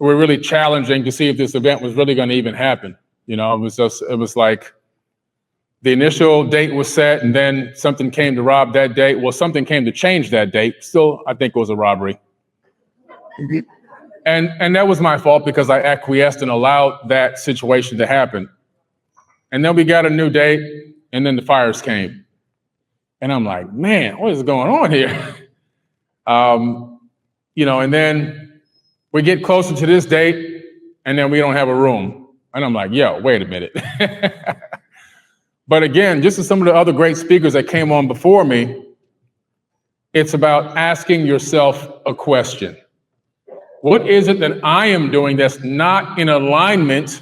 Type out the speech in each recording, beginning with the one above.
were really challenging to see if this event was really going to even happen. It was like the initial date was set and then something came to rob that date. Well, something came to change that date. Still, I think it was a robbery. And that was my fault because I acquiesced and allowed that situation to happen. And then we got a new date, and then the fires came. And I'm like, man, what is going on here? And then we get closer to this date, and then we don't have a room. And I'm like, yo, wait a minute. But again, just as some of the other great speakers that came on before me, it's about asking yourself a question. What is it that I am doing that's not in alignment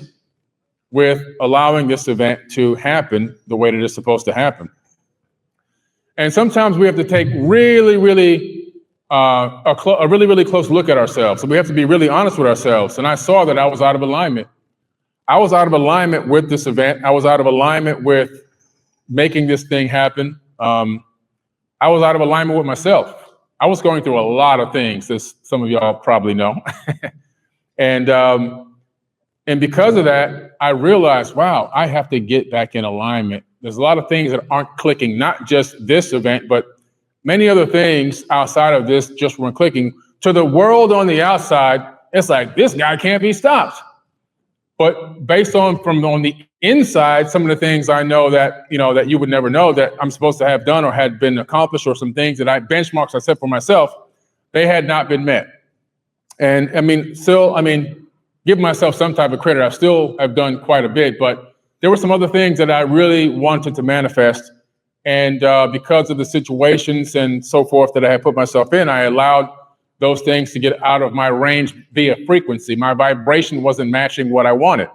with allowing this event to happen the way that it's supposed to happen? And sometimes we have to take a really, really close look at ourselves. So we have to be really honest with ourselves. And I saw that I was out of alignment. I was out of alignment with this event. I was out of alignment with making this thing happen. I was out of alignment with myself. I was going through a lot of things, as some of y'all probably know. And because of that, I realized, wow, I have to get back in alignment. There's a lot of things that aren't clicking, not just this event, but many other things outside of this just weren't clicking. To the world on the outside, it's like, this guy can't be stopped. But based on the inside, some of the things I know that you would never know that I'm supposed to have done or had been accomplished, or some things that benchmarks I set for myself, they had not been met. And give myself some type of credit. I still have done quite a bit, but there were some other things that I really wanted to manifest. And because of the situations and so forth that I had put myself in, I allowed those things to get out of my range via frequency. My vibration wasn't matching what I wanted.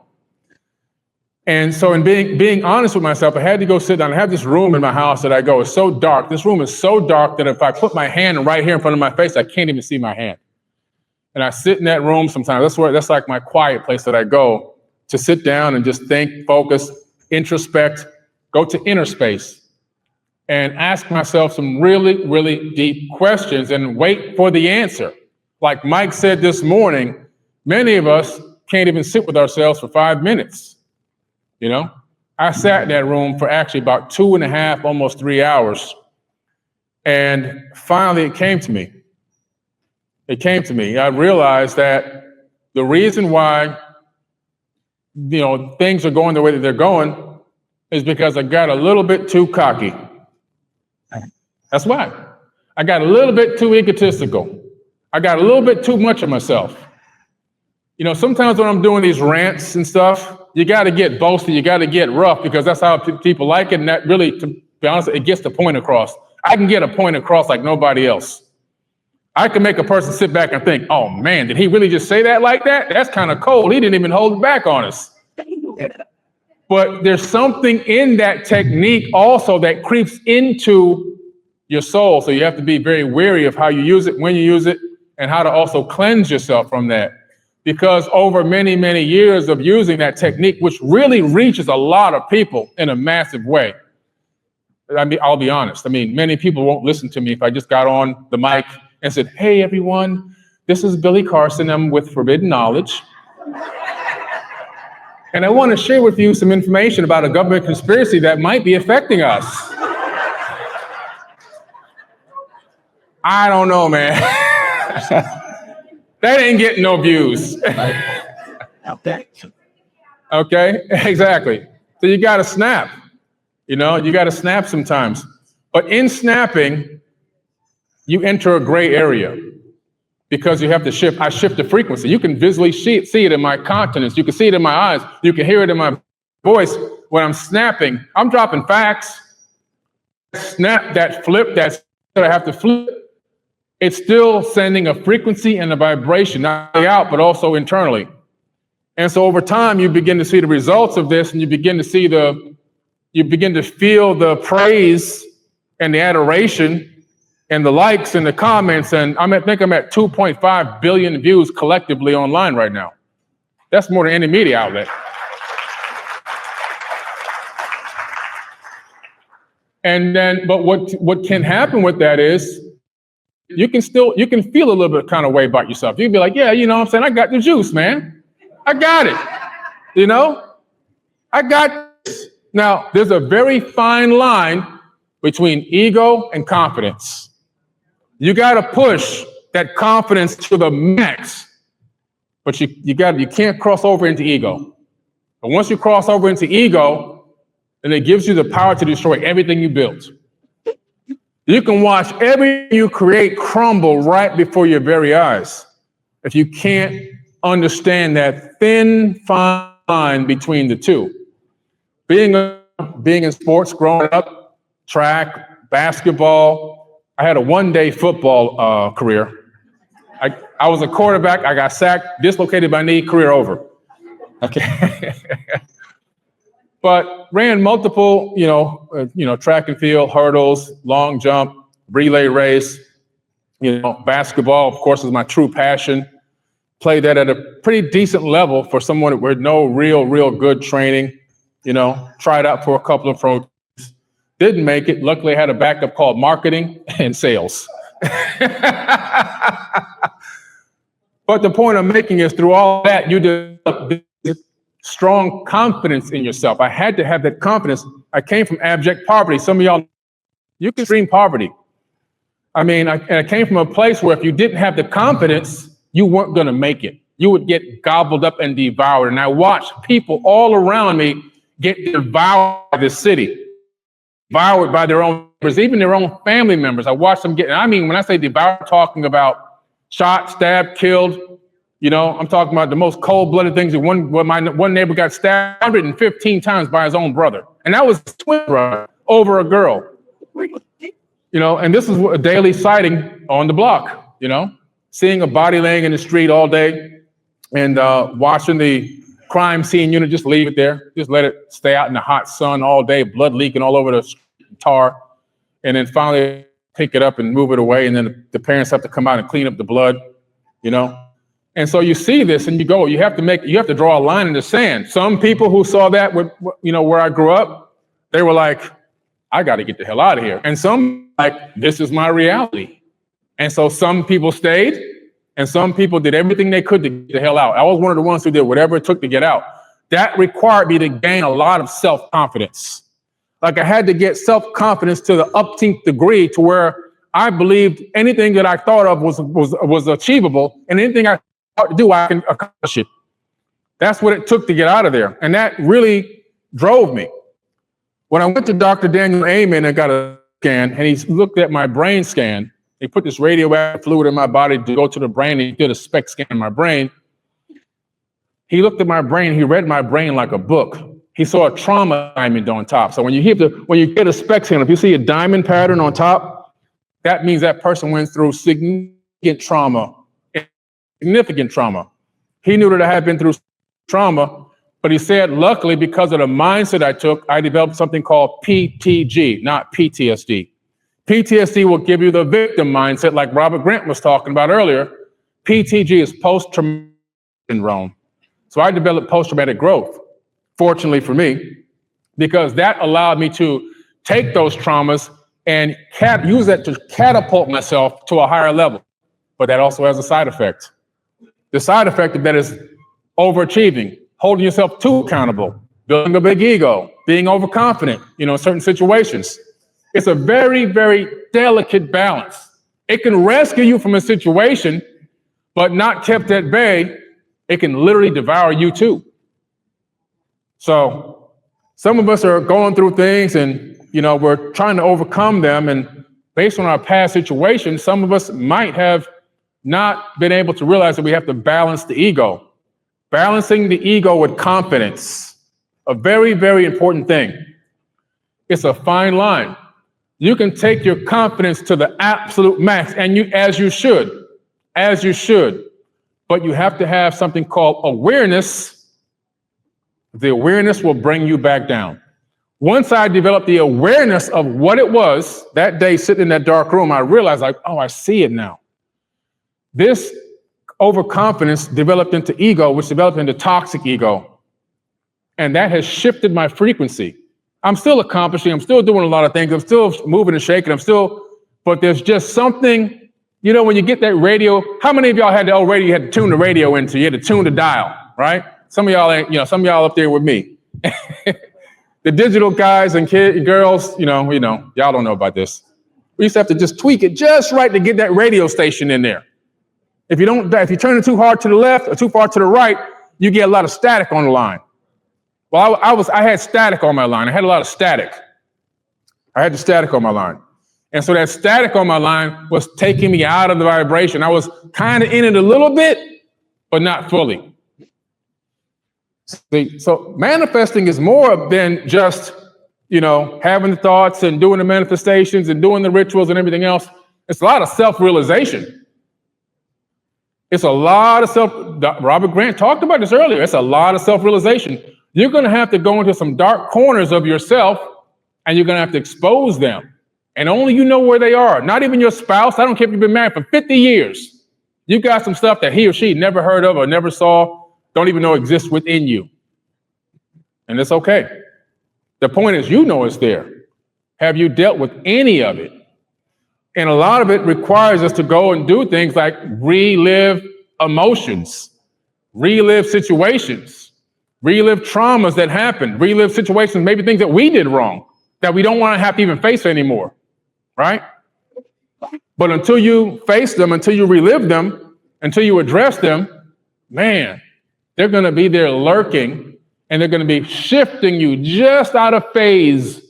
And so in being honest with myself, I had to go sit down. I have this room in my house that I go, it's so dark. This room is so dark that if I put my hand right here in front of my face, I can't even see my hand. And I sit in that room sometimes. That's like my quiet place that I go to sit down and just think, focus, introspect, go to inner space and ask myself some really, really deep questions and wait for the answer. Like Mike said this morning, many of us can't even sit with ourselves for 5 minutes. I sat in that room for actually about 2.5, almost 3 hours. And finally it came to me. I realized that the reason why, things are going the way that they're going is because I got a little bit too cocky. That's why. I got a little bit too egotistical. I got a little bit too much of myself. Sometimes when I'm doing these rants and stuff, you got to get boasty, you got to get rough, because that's how people like it. And that really, to be honest, it gets the point across. I can get a point across like nobody else. I can make a person sit back and think, oh man, did he really just say that like that? That's kind of cold. He didn't even hold it back on us. But there's something in that technique also that creeps into your soul. So you have to be very wary of how you use it, when you use it, and how to also cleanse yourself from that. Because over many, many years of using that technique, which really reaches a lot of people in a massive way. I'll be honest. Many people won't listen to me if I just got on the mic and said, hey, everyone, this is Billy Carson. I'm with Forbidden Knowledge. And I want to share with you some information about a government conspiracy that might be affecting us. I don't know, man. That ain't getting no views. Okay, exactly. So you got to snap. You got to snap sometimes. But in snapping, you enter a gray area because you have to shift. I shift the frequency. You can visually see it in my countenance. You can see it in my eyes. You can hear it in my voice. When I'm snapping, I'm dropping facts. Snap, that flip, that I have to flip. It's still sending a frequency and a vibration, not only out, but also internally. And so over time, you begin to see the results of this, and you begin to feel the praise and the adoration and the likes and the comments. And I think I'm at 2.5 billion views collectively online right now. That's more than any media outlet. And then, but what can happen with that is you can feel a little bit kind of way about yourself. You can be like, yeah, you know what I'm saying? I got the juice, man. I got it. You know, I got this. Now, there's a very fine line between ego and confidence. You got to push that confidence to the max, but you can't cross over into ego. But once you cross over into ego, then it gives you the power to destroy everything you built. You can watch everything you create crumble right before your very eyes if you can't understand that thin, fine line between the two. Being in sports growing up, track, basketball, I had a one-day football career. I was a quarterback. I got sacked, dislocated my knee, career over. Okay. But ran multiple, track and field, hurdles, long jump, relay race. Basketball, of course, is my true passion. Played that at a pretty decent level for someone with no real good training. Tried out for a couple of programs. Didn't make it. Luckily, I had a backup called marketing and sales. But the point I'm making is through all that, you develop this strong confidence in yourself. I had to have that confidence. I came from abject poverty. Some of y'all, you can extreme poverty. I came from a place where if you didn't have the confidence, you weren't going to make it. You would get gobbled up and devoured. And I watched people all around me get devoured by this city, devoured by their own members, even their own family members. I watched them get, when I say devoured, I'm talking about shot, stabbed, killed. I'm talking about the most cold-blooded things. My one neighbor got stabbed 115 times by his own brother. And that was his twin brother over a girl. And this is a daily sighting on the block, seeing a body laying in the street all day and watching the crime scene unit just leave it there. Just let it stay out in the hot sun all day, blood leaking all over the tar. And then finally pick it up and move it away. And then the parents have to come out and clean up the blood, And so you see this and you have to draw a line in the sand. Some people who saw that where I grew up, they were like, I got to get the hell out of here. And some like, this is my reality. And so some people stayed and some people did everything they could to get the hell out. I was one of the ones who did whatever it took to get out. That required me to gain a lot of self-confidence. Like I had to get self-confidence to the upteenth degree to where I believed anything that I thought of was achievable, and anything I thought to do, I can accomplish it. That's what it took to get out of there. And that really drove me. When I went to Dr. Daniel Amen and got a scan, and he looked at my brain scan, he put this radioactive fluid in my body to go to the brain, and he did a SPECT scan in my brain. He looked at my brain, he read my brain like a book. He saw a trauma diamond on top. So when you get a SPECT scan, if you see a diamond pattern on top, that means that person went through significant trauma. Significant trauma. He knew that I had been through trauma, but he said, luckily, because of the mindset I took, I developed something called PTG, not PTSD. PTSD will give you the victim mindset like Robert Grant was talking about earlier. PTG is post-traumatic syndrome. So I developed post-traumatic growth, fortunately for me, because that allowed me to take those traumas and use that to catapult myself to a higher level. But that also has a side effect. The side effect of that is overachieving, holding yourself too accountable, building a big ego, being overconfident, in certain situations. It's a very, very delicate balance. It can rescue you from a situation, but not kept at bay, it can literally devour you too. So some of us are going through things and, we're trying to overcome them. And based on our past situations, some of us might have not been able to realize that we have to balance the ego. Balancing the ego with confidence, a very, very important thing. It's a fine line. You can take your confidence to the absolute max, and as you should, but you have to have something called awareness. The awareness will bring you back down. Once I developed the awareness of what it was that day sitting in that dark room, I realized I see it now. This overconfidence developed into ego, which developed into toxic ego. And that has shifted my frequency. I'm still accomplishing, I'm still doing a lot of things, I'm still moving and shaking, but there's just something You know, when you get that radio, how many of y'all had the old radio you had to tune the radio into? You had to tune the dial, right? Some of y'all ain't, some of y'all up there with me. The digital guys and girls, y'all don't know about this. We used to have to just tweak it just right to get that radio station in there. If you turn it too hard to the left or too far to the right, you get a lot of static on the line. Well, I had static on my line. I had a lot of static. I had the static on my line. And so that static on my line was taking me out of the vibration. I was kind of in it a little bit, but not fully. See, so manifesting is more than just, having the thoughts and doing the manifestations and doing the rituals and everything else. It's a lot of self-realization. It's a lot of Robert Grant talked about this earlier. It's a lot of self-realization. You're going to have to go into some dark corners of yourself, and you're going to have to expose them. And only you know where they are. Not even your spouse. I don't care if you've been married for 50 years. You got some stuff that he or she never heard of or never saw, don't even know exists within you. And it's okay. The point is, it's there. Have you dealt with any of it? And a lot of it requires us to go and do things like relive emotions, relive situations, relive traumas that happened, relive situations, maybe things that we did wrong that we don't want to have to even face anymore. Right? But until you face them, until you relive them, until you address them, man, they're going to be there lurking, and they're going to be shifting you just out of phase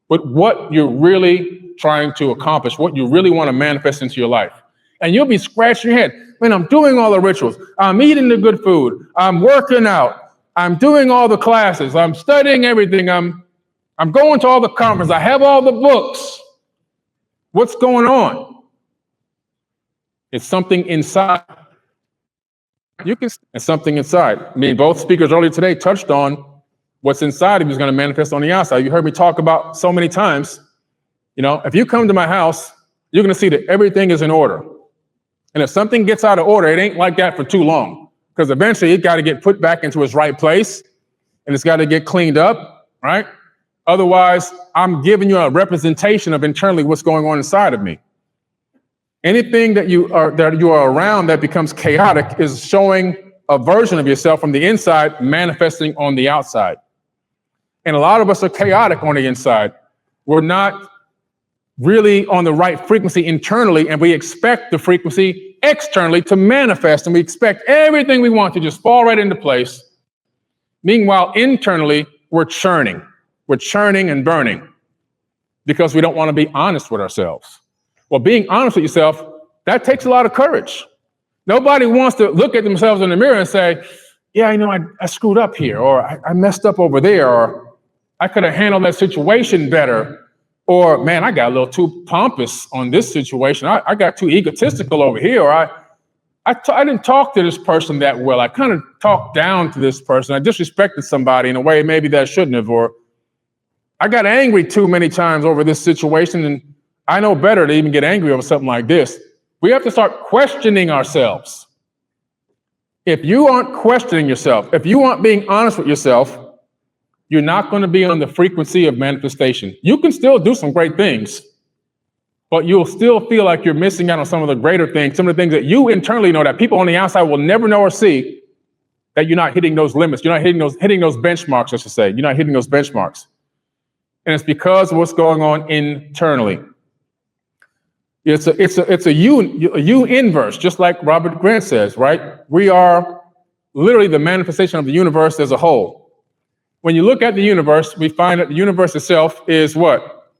with what you're really trying to accomplish, what you really want to manifest into your life. And you'll be scratching your head. Man, I'm doing all the rituals. I'm eating the good food. I'm working out. I'm doing all the classes. I'm studying everything. I'm going to all the conferences. I have all the books. What's going on? It's something inside. It's something inside. I mean, both speakers earlier today touched on what's inside of you is going to manifest on the outside. You heard me talk about so many times. If you come to my house, you're going to see that everything is in order. And if something gets out of order, it ain't like that for too long, because eventually it got to get put back into its right place, and it's got to get cleaned up, right? Otherwise, I'm giving you a representation of internally what's going on inside of me. Anything that you are around that becomes chaotic is showing a version of yourself from the inside manifesting on the outside. And a lot of us are chaotic on the inside. We're not really on the right frequency internally, and we expect the frequency externally to manifest, and we expect everything we want to just fall right into place. Meanwhile, internally, we're churning. We're churning and burning because we don't want to be honest with ourselves. Well, being honest with yourself, that takes a lot of courage. Nobody wants to look at themselves in the mirror and say, yeah, I screwed up here, or I messed up over there, or I could have handled that situation better, or man, I got a little too pompous on this situation. I got too egotistical over here, or I didn't talk to this person that well. I kind of talked down to this person. I disrespected somebody in a way maybe that I shouldn't have, or I got angry too many times over this situation, and I know better to even get angry over something like this. We have to start questioning ourselves. If you aren't questioning yourself, if you aren't being honest with yourself, you're not going to be on the frequency of manifestation. You can still do some great things, but you'll still feel like you're missing out on some of the greater things, some of the things that you internally know that people on the outside will never know or see, that you're not hitting those limits. You're not hitting those benchmarks, I should say. You're not hitting those benchmarks. And it's because of what's going on internally. It's a U inverse, just like Robert Grant says, right? We are literally the manifestation of the universe as a whole. When you look at the universe, we find that the universe itself is what?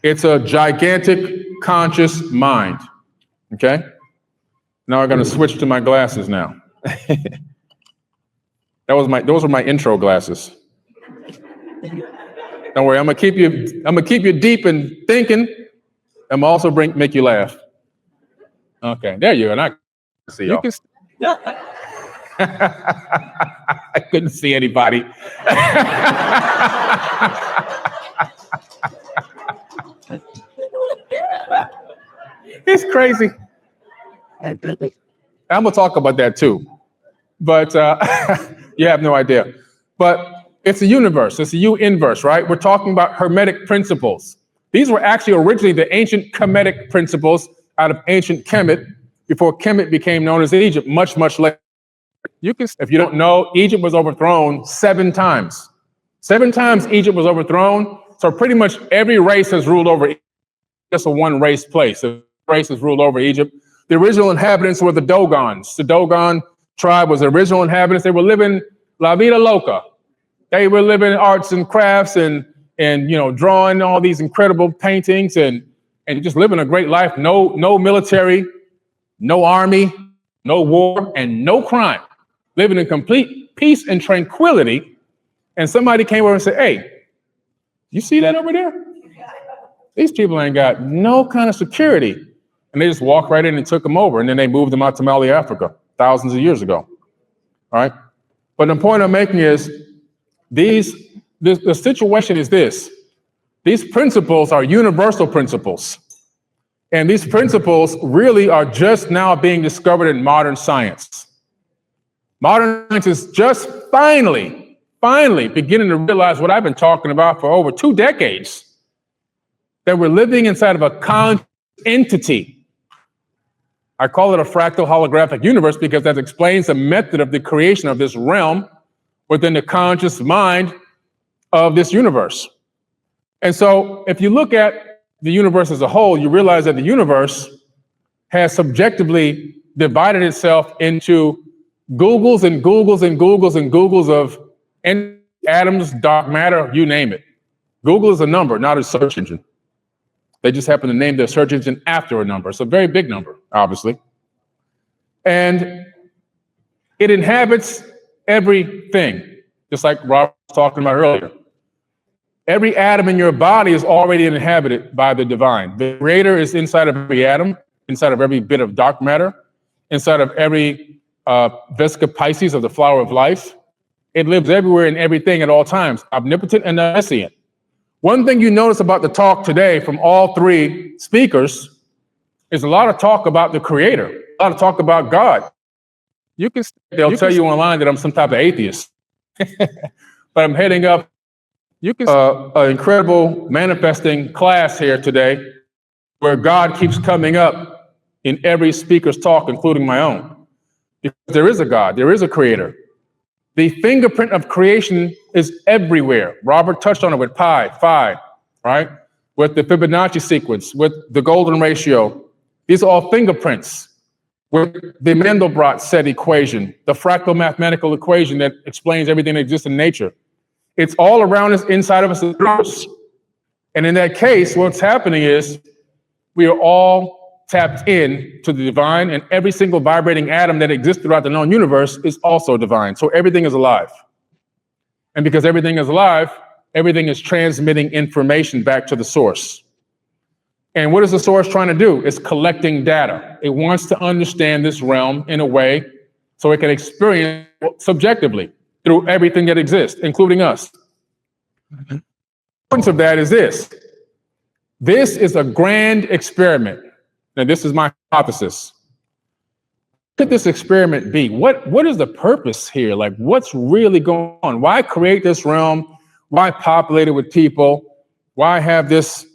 It's a gigantic conscious mind. Okay? Now I'm going to switch to my glasses now. Those were my intro glasses. Don't worry, I'm gonna keep you deep in thinking. I'm also make you laugh. Okay, there you go. And I can see y'all. I couldn't see anybody. It's crazy. I'm gonna talk about that too, but you have no idea. But it's a universe. It's a U inverse, right? We're talking about Hermetic principles. These were actually originally the ancient Kemetic principles out of ancient Kemet, before Kemet became known as Egypt, much, much later. If you don't know, Egypt was overthrown 7 times. 7 times Egypt was overthrown. So pretty much every race has ruled over Egypt. Just a one race place. The race has ruled over Egypt. The original inhabitants were the Dogons. The Dogon tribe was the original inhabitants. They were living la vida loca. They were living arts and crafts and drawing all these incredible paintings and just living a great life. No military, no army, no war, and no crime. Living in complete peace and tranquility. And somebody came over and said, "Hey, you see that over there? These people ain't got no kind of security." And they just walked right in and took them over. And then they moved them out to Mali, Africa, thousands of years ago. All right. But the point I'm making is the situation is this. These principles are universal principles. And these principles really are just now being discovered in modern science. Modern science is just finally beginning to realize what I've been talking about for over 2 decades, that we're living inside of a conscious entity. I call it a fractal holographic universe because that explains the method of the creation of this realm within the conscious mind of this universe. And so if you look at the universe as a whole, you realize that the universe has subjectively divided itself into Googles and Googles and Googles and Googles of atoms, dark matter, you name it. Google is a number, not a search engine. They just happen to name their search engine after a number. It's a very big number, obviously. And it inhabits everything, just like Rob was talking about earlier. Every atom in your body is already inhabited by the divine. The creator is inside of every atom, inside of every bit of dark matter, inside of every Vesica Pisces of the flower of life. It lives everywhere and everything at all times, omnipotent and omniscient. One thing you notice about the talk today from all 3 speakers is a lot of talk about the creator, a lot of talk about God. They'll tell you online that I'm some type of atheist, but I'm heading up an incredible manifesting class here today where God keeps coming up in every speaker's talk, including my own. Because there is a God, there is a creator. The fingerprint of creation is everywhere. Robert touched on it with phi, right? With the Fibonacci sequence, with the golden ratio. These are all fingerprints. With the Mandelbrot set equation, the fractal mathematical equation that explains everything that exists in nature. It's all around us, inside of us. And in that case, what's happening is we are all tapped in to the divine, and every single vibrating atom that exists throughout the known universe is also divine. So everything is alive. And because everything is alive, everything is transmitting information back to the source. And what is the source trying to do? It's collecting data. It wants to understand this realm in a way so it can experience subjectively through everything that exists, including us. The importance of that is this. This is a grand experiment. Now, this is my hypothesis. What could this experiment be? What is the purpose here? Like, what's really going on? Why create this realm? Why populate it with people? Why have this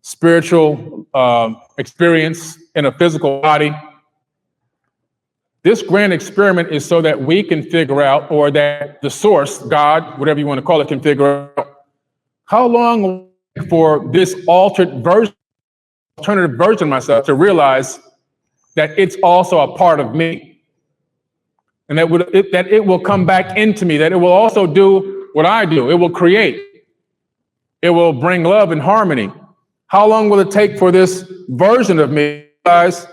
spiritual experience in a physical body? This grand experiment is so that we can figure out, or that the source, God, whatever you want to call it, can figure out how long for this alternative version of myself to realize that it's also a part of me, and that it will come back into me, that it will also do what I do. It will create. It will bring love and harmony. How long will it take for this version of me to realize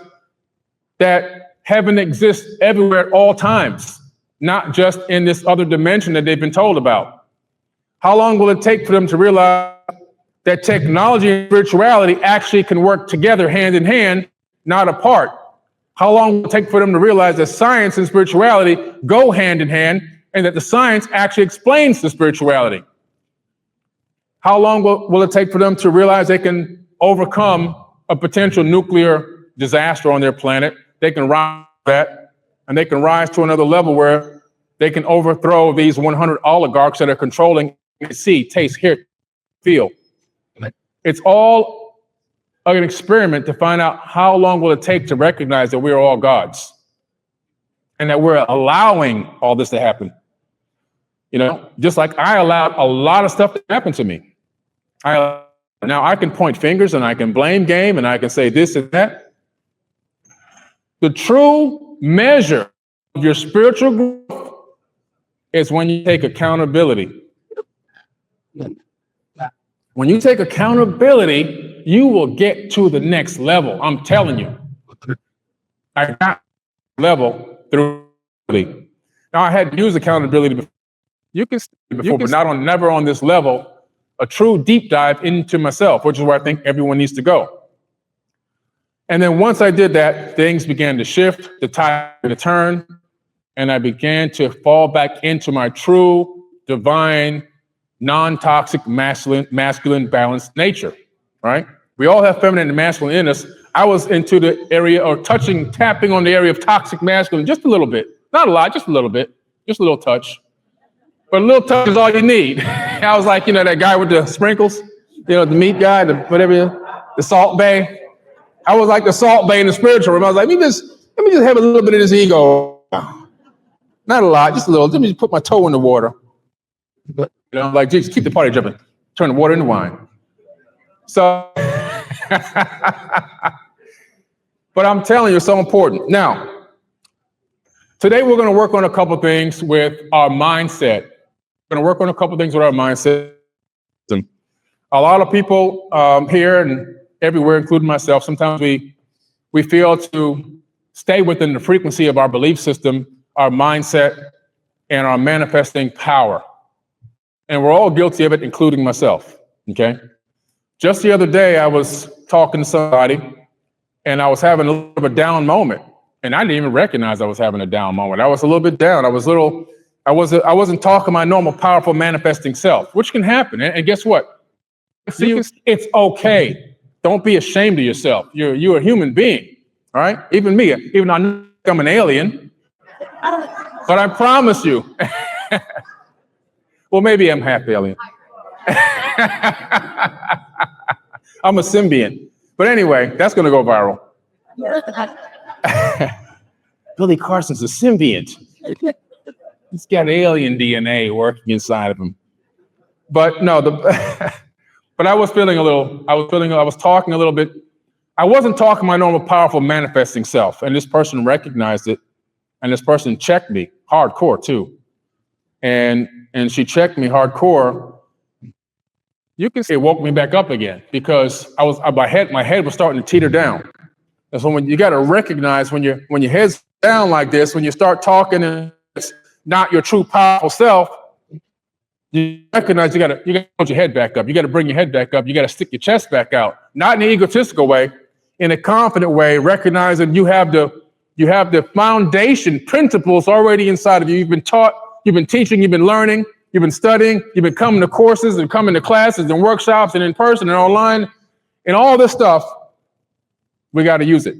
that heaven exists everywhere at all times, not just in this other dimension that they've been told about? How long will it take for them to realize that technology and spirituality actually can work together hand in hand, not apart? How long will it take for them to realize that science and spirituality go hand in hand, and that the science actually explains the spirituality? How long will it take for them to realize they can overcome a potential nuclear disaster on their planet? They can rise that, and they can rise to another level where they can overthrow these 100 oligarchs that are controlling see, taste, hear, feel. It's all an experiment to find out how long will it take to recognize that we're all gods and that we're allowing all this to happen. You know, just like I allowed a lot of stuff to happen to me. Now I can point fingers and I can blame game and I can say this and that. The true measure of your spiritual growth is when you take accountability. When you take accountability, you will get to the next level. I'm telling you. I got level through. Now I had to use accountability before. But never on this level, a true deep dive into myself, which is where I think everyone needs to go. And then once I did that, things began to shift, the tide to turn, and I began to fall back into my true, divine, non-toxic, masculine balanced nature, right? We all have feminine and masculine in us. I was into the area or tapping on the area of toxic masculine just a little bit. Not a lot, just a little bit, just a little touch. But a little touch is all you need. I was like, you know, that guy with the sprinkles, you know, the meat guy, the Salt Bay. I was like the Salt Bay in the spiritual realm. I was like, let me just have a little bit of this ego. Not a lot, just a little. Let me just put my toe in the water. But, you know, like, Jesus, keep the party jumping. Turn the water into wine. So, but I'm telling you, it's so important. Now, today we're going to work on a couple things with our mindset. We're going to work on a couple things with our mindset. A lot of people here and everywhere, including myself, sometimes we fail to stay within the frequency of our belief system, our mindset, and our manifesting power. And we're all guilty of it, including myself, okay? Just the other day, I was talking to somebody, and I was having a little bit of a down moment, and I didn't even recognize I was having a down moment. I was a little bit down. I wasn't talking my normal, powerful, manifesting self, which can happen. And guess what? It's okay. Don't be ashamed of yourself. You're a human being, all right? Even me, even though I know I'm an alien, but I promise you, well, maybe I'm half alien. I'm a symbiont. But anyway, that's going to go viral. Billy Carson's a symbiont. He's got alien DNA working inside of him. But no, but I was talking a little bit. I wasn't talking my normal, powerful, manifesting self. And this person recognized it. And this person checked me hardcore too. And she checked me hardcore. You can see it woke me back up again because my head was starting to teeter down. And so when you got to recognize when your head's down like this, when you start talking and it's not your true powerful self, you recognize you got to hold your head back up. You got to bring your head back up. You got to stick your chest back out, not in an egotistical way, in a confident way, recognizing you have the foundation principles already inside of you. You've been taught, you've been teaching, you've been learning, you've been studying, you've been coming to courses and coming to classes and workshops and in person and online and all this stuff. We got to use it.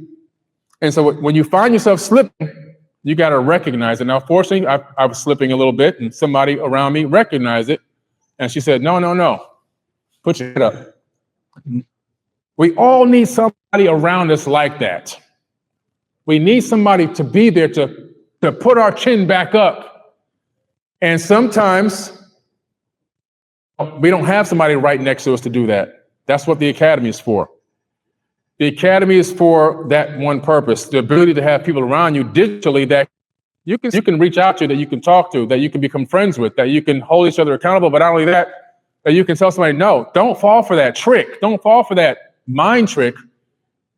And so when you find yourself slipping, you got to recognize it. Now, fortunately, I was slipping a little bit and somebody around me recognized it. And she said, no, put your head up. We all need somebody around us like that. We need somebody to be there to put our chin back up. And sometimes we don't have somebody right next to us to do that. That's what the academy is for. The academy is for that one purpose, the ability to have people around you digitally that you can reach out to, that you can talk to, that you can become friends with, that you can hold each other accountable, but not only that you can tell somebody, no, don't fall for that trick. Don't fall for that mind trick.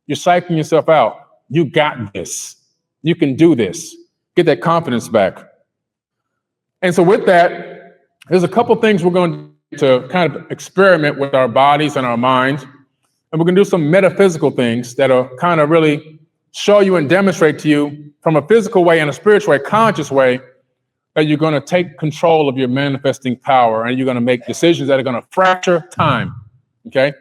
You're psyching yourself out. You got this. You can do this. Get that confidence back. And so with that, there's a couple things we're going to kind of experiment with our bodies and our minds. And we're going to do some metaphysical things that are kind of really show you and demonstrate to you from a physical way and a spiritual way, conscious way, that you're going to take control of your manifesting power and you're going to make decisions that are going to fracture time. Okay?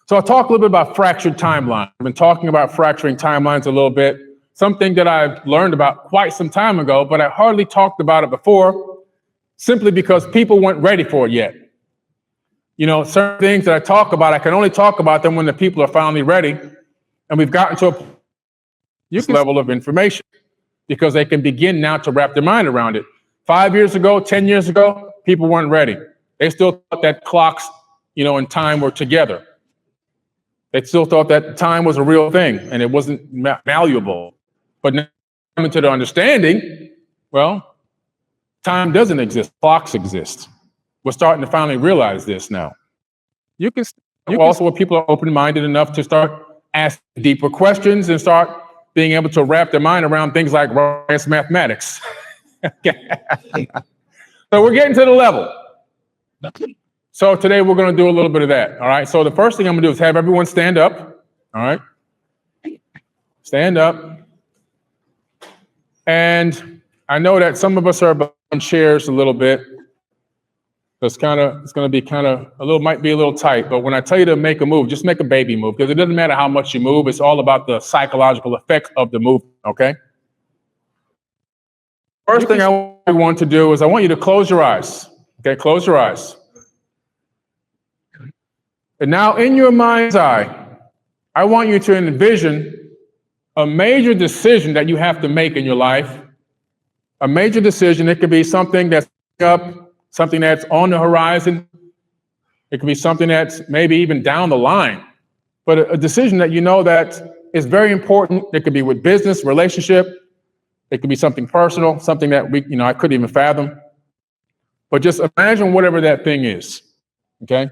So I'll talk a little bit about fractured timelines. I've been talking about fracturing timelines a little bit, something that I've learned about quite some time ago, but I hardly talked about it before simply because people weren't ready for it yet. Certain things that I talk about, I can only talk about them when the people are finally ready. And we've gotten to a level of information because they can begin now to wrap their mind around it. 5 years ago, 10 years ago, people weren't ready. They still thought that clocks, and time were together. They still thought that time was a real thing and it wasn't malleable. But now coming to the understanding, well, time doesn't exist, clocks exist. We're starting to finally realize this now. Also, people are open-minded enough to start asking deeper questions and start being able to wrap their mind around things like mathematics. So we're getting to the level. So today we're going to do a little bit of that. All right. So the first thing I'm going to do is have everyone stand up. All right. Stand up. And I know that some of us are on chairs a little bit. It's going to be might be a little tight. But when I tell you to make a move, just make a baby move, because it doesn't matter how much you move. It's all about the psychological effects of the move. Okay. First thing I want to do is I want you to close your eyes. Okay. Close your eyes. And now in your mind's eye, I want you to envision a major decision that you have to make in your life. A major decision. It could be something that's up, something that's on the horizon. It could be something that's maybe even down the line. But a decision that that is very important. It could be with business, relationship. It could be something personal, something that I couldn't even fathom. But just imagine whatever that thing is. Okay?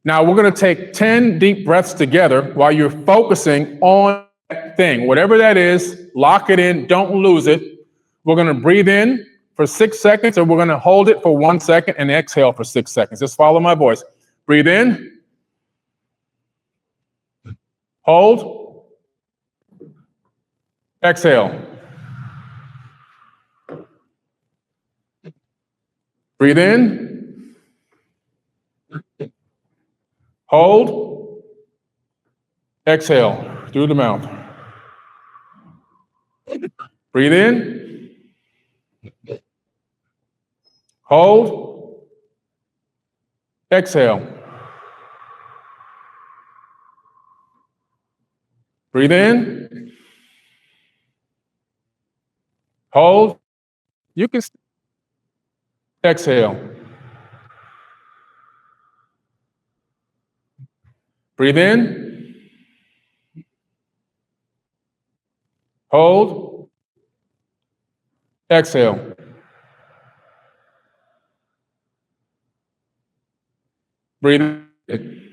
Now, we're going to take 10 deep breaths together while you're focusing on that thing. Whatever that is, lock it in, don't lose it. We're going to breathe in for 6 seconds, and we're going to hold it for 1 second and exhale for 6 seconds. Just follow my voice. Breathe in. Hold. Exhale. Breathe in. Hold. Exhale through the mouth. Breathe in. Hold. Exhale. Breathe in. Hold. You can exhale. Breathe in. Hold. Exhale. Breathe in.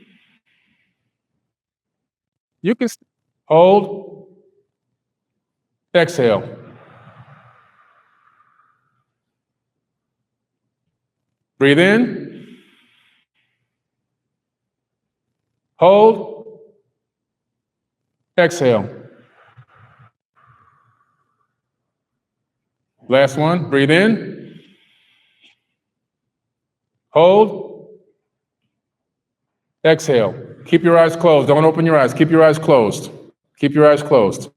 You can hold. Exhale. Breathe in. Hold. Exhale. Last one. Breathe in. Hold. Exhale. Keep your eyes closed. Don't open your eyes. Keep your eyes closed. Keep your eyes closed.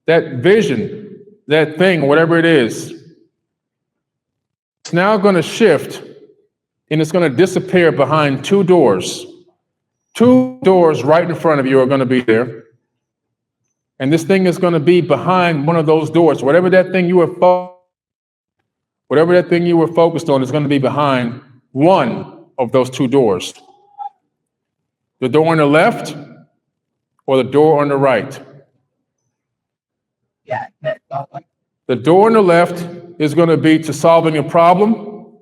That vision, that thing, whatever it is, it's now going to shift, and it's going to disappear behind 2 doors. 2 doors right in front of you are going to be there. And this thing is going to be behind one of those doors. Whatever that thing you were focused on is going to be behind one of those 2 doors. The door on the left or the door on the right. The door on the left is going to be to solving a problem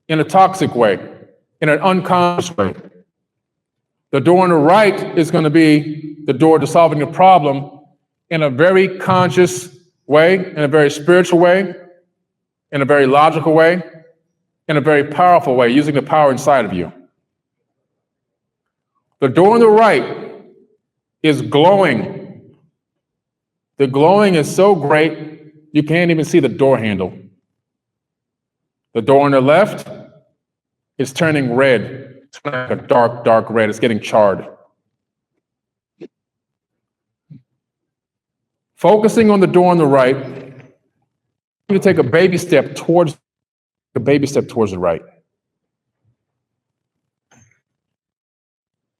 in a toxic way, in an unconscious way. The door on the right is going to be the door to solving a problem in a very conscious way, in a very spiritual way, in a very logical way, in a very powerful way, using the power inside of you. The door on the right is glowing. The glowing is so great, you can't even see the door handle. The door on the left is turning red. It's like a dark, dark red. It's getting charred. Focusing on the door on the right, you take a baby step towards a baby step towards the right.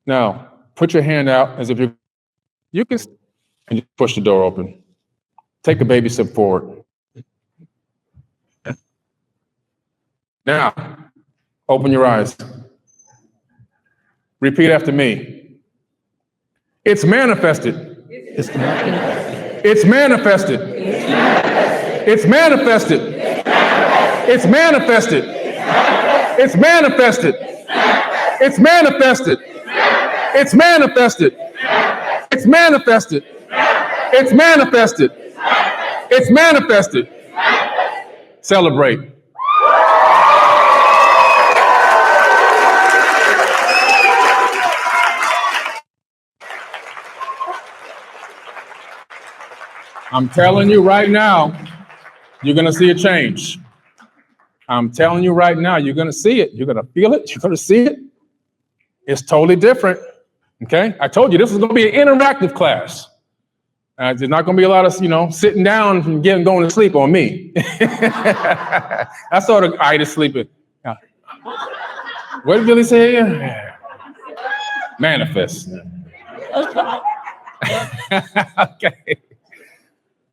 Now, put your hand out as if you can, and just push the door open. Take a baby step forward. Now, open your eyes. Repeat after me. It's manifested. It's manifested. It's manifested. It's manifested. It's manifested. It's manifested. It's manifested. It's manifested. It's manifested. It's manifested. It's manifested. Celebrate. I'm telling you right now, you're going to see a change. I'm telling you right now, you're going to see it. You're going to feel it. You're going to see it. It's totally different. Okay? I told you this is going to be an interactive class. There's not going to be a lot of, sitting down and going to sleep on me. I saw the itis sleeping. What did Billy say? Manifest. Okay.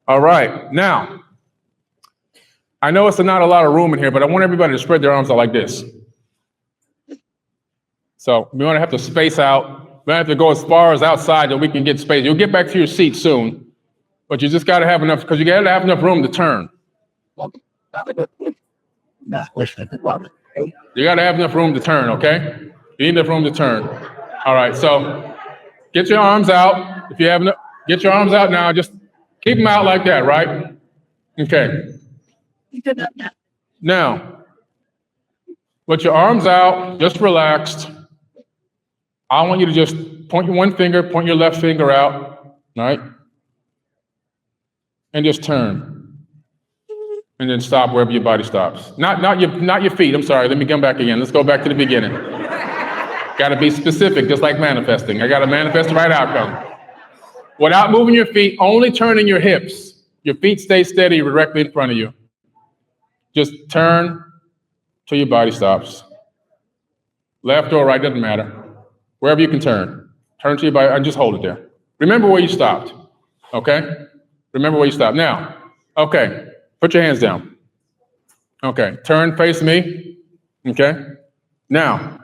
All right. Now, I know it's not a lot of room in here, but I want everybody to spread their arms out like this. So we want to have to space out. We have to go as far as outside that we can get space. You'll get back to your seat soon, but you just got to have enough, because you got to have enough room to turn. You got to have enough room to turn, okay? You need enough room to turn. All right, so get your arms out. If you have enough, get your arms out now. Just keep them out like that, right? Okay. Now, with your arms out, just relaxed. I want you to just point your one finger, point your left finger out, all right? And just turn. And then stop wherever your body stops. Not your feet, I'm sorry, let me come back again. Let's go back to the beginning. Got to be specific, just like manifesting. I got to manifest the right outcome. Without moving your feet, only turning your hips. Your feet stay steady directly in front of you. Just turn till your body stops. Left or right, doesn't matter. Wherever you can turn. Turn to your body and just hold it there. Remember where you stopped, okay? Remember where you stopped. Now, okay, put your hands down. Okay, turn, face me, okay? Now,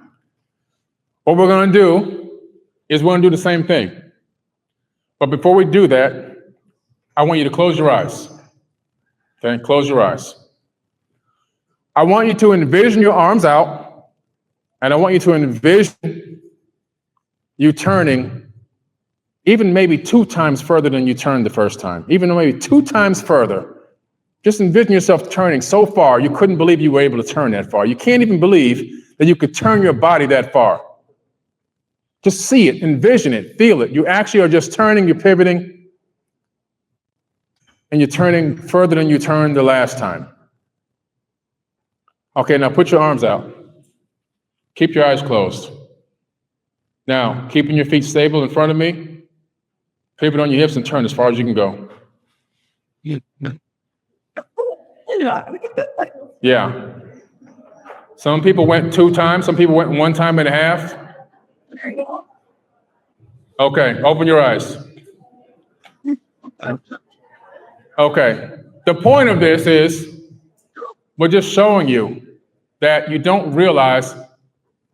what we're gonna do is we're gonna do the same thing. But before we do that, I want you to close your eyes, okay? Close your eyes. I want you to envision your arms out, and I want you to envision you turning even maybe 2 times further than you turned the first time, even maybe 2 times further. Just envision yourself turning so far, you couldn't believe you were able to turn that far. You can't even believe that you could turn your body that far. Just see it, envision it, feel it. You actually are just turning, you're pivoting, and you're turning further than you turned the last time. Okay, now put your arms out. Keep your eyes closed. Now, keeping your feet stable in front of me, pivot on your hips and turn as far as you can go. Yeah. Some people went 2 times, some people went 1.5 times. Okay, open your eyes. Okay, the point of this is we're just showing you that you don't realize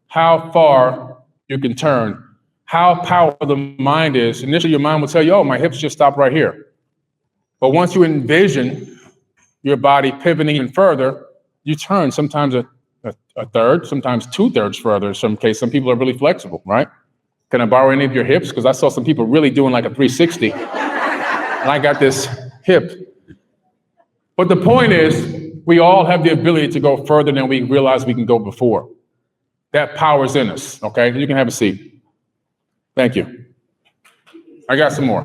how far you can turn, how powerful the mind is. Initially, your mind will tell you, oh, my hips just stop right here. But once you envision your body pivoting even further, you turn sometimes a third, sometimes 2/3 further in some cases. Some people are really flexible, right? Can I borrow any of your hips? Because I saw some people really doing like a 360. And I got this hip. But the point is, we all have the ability to go further than we realize we can go before. That power is in us, okay? You can have a seat. Thank you. I got some more.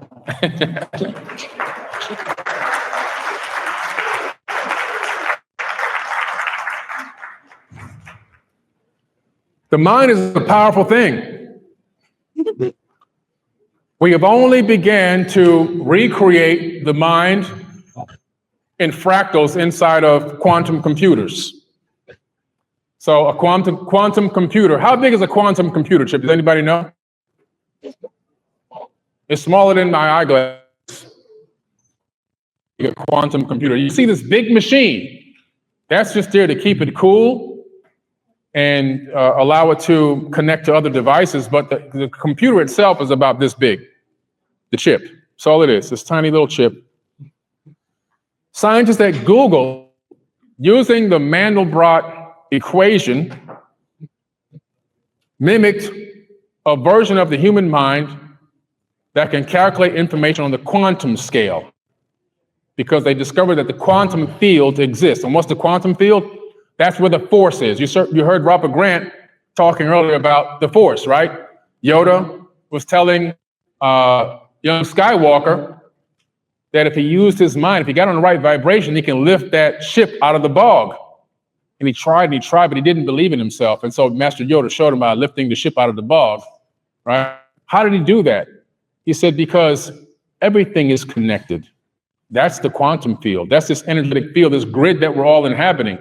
The mind is a powerful thing. We have only began to recreate the mind in fractals inside of quantum computers. So a quantum computer. How big is a quantum computer chip? Does anybody know? It's smaller than my eyeglass. A quantum computer. You see this big machine. That's just there to keep it cool and allow it to connect to other devices. But the computer itself is about this big. The chip. That's all it is. This tiny little chip. Scientists at Google, using the Mandelbrot equation, mimicked a version of the human mind that can calculate information on the quantum scale, because they discovered that the quantum field exists. And what's the quantum field? That's where the force is. You heard Robert Grant talking earlier about the force, right? Yoda was telling young Skywalker that if he used his mind, if he got on the right vibration, he can lift that ship out of the bog. And he tried, but he didn't believe in himself. And so Master Yoda showed him by lifting the ship out of the bog, right? How did he do that? He said, because everything is connected. That's the quantum field. That's this energetic field, this grid that we're all inhabiting.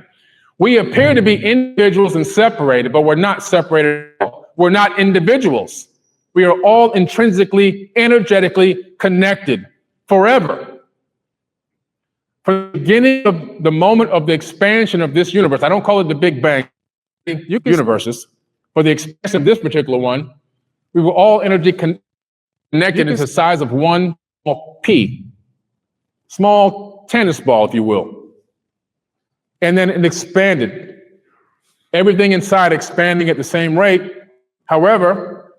We appear to be individuals and separated, but we're not separated at all. We're not individuals. We are all intrinsically, energetically connected forever. From the beginning of the moment of the expansion of this universe, I don't call it the Big Bang, universes, for the expansion of this particular one, we were all energy connected into the size of one pea, small tennis ball, if you will. And then it expanded. Everything inside expanding at the same rate. However,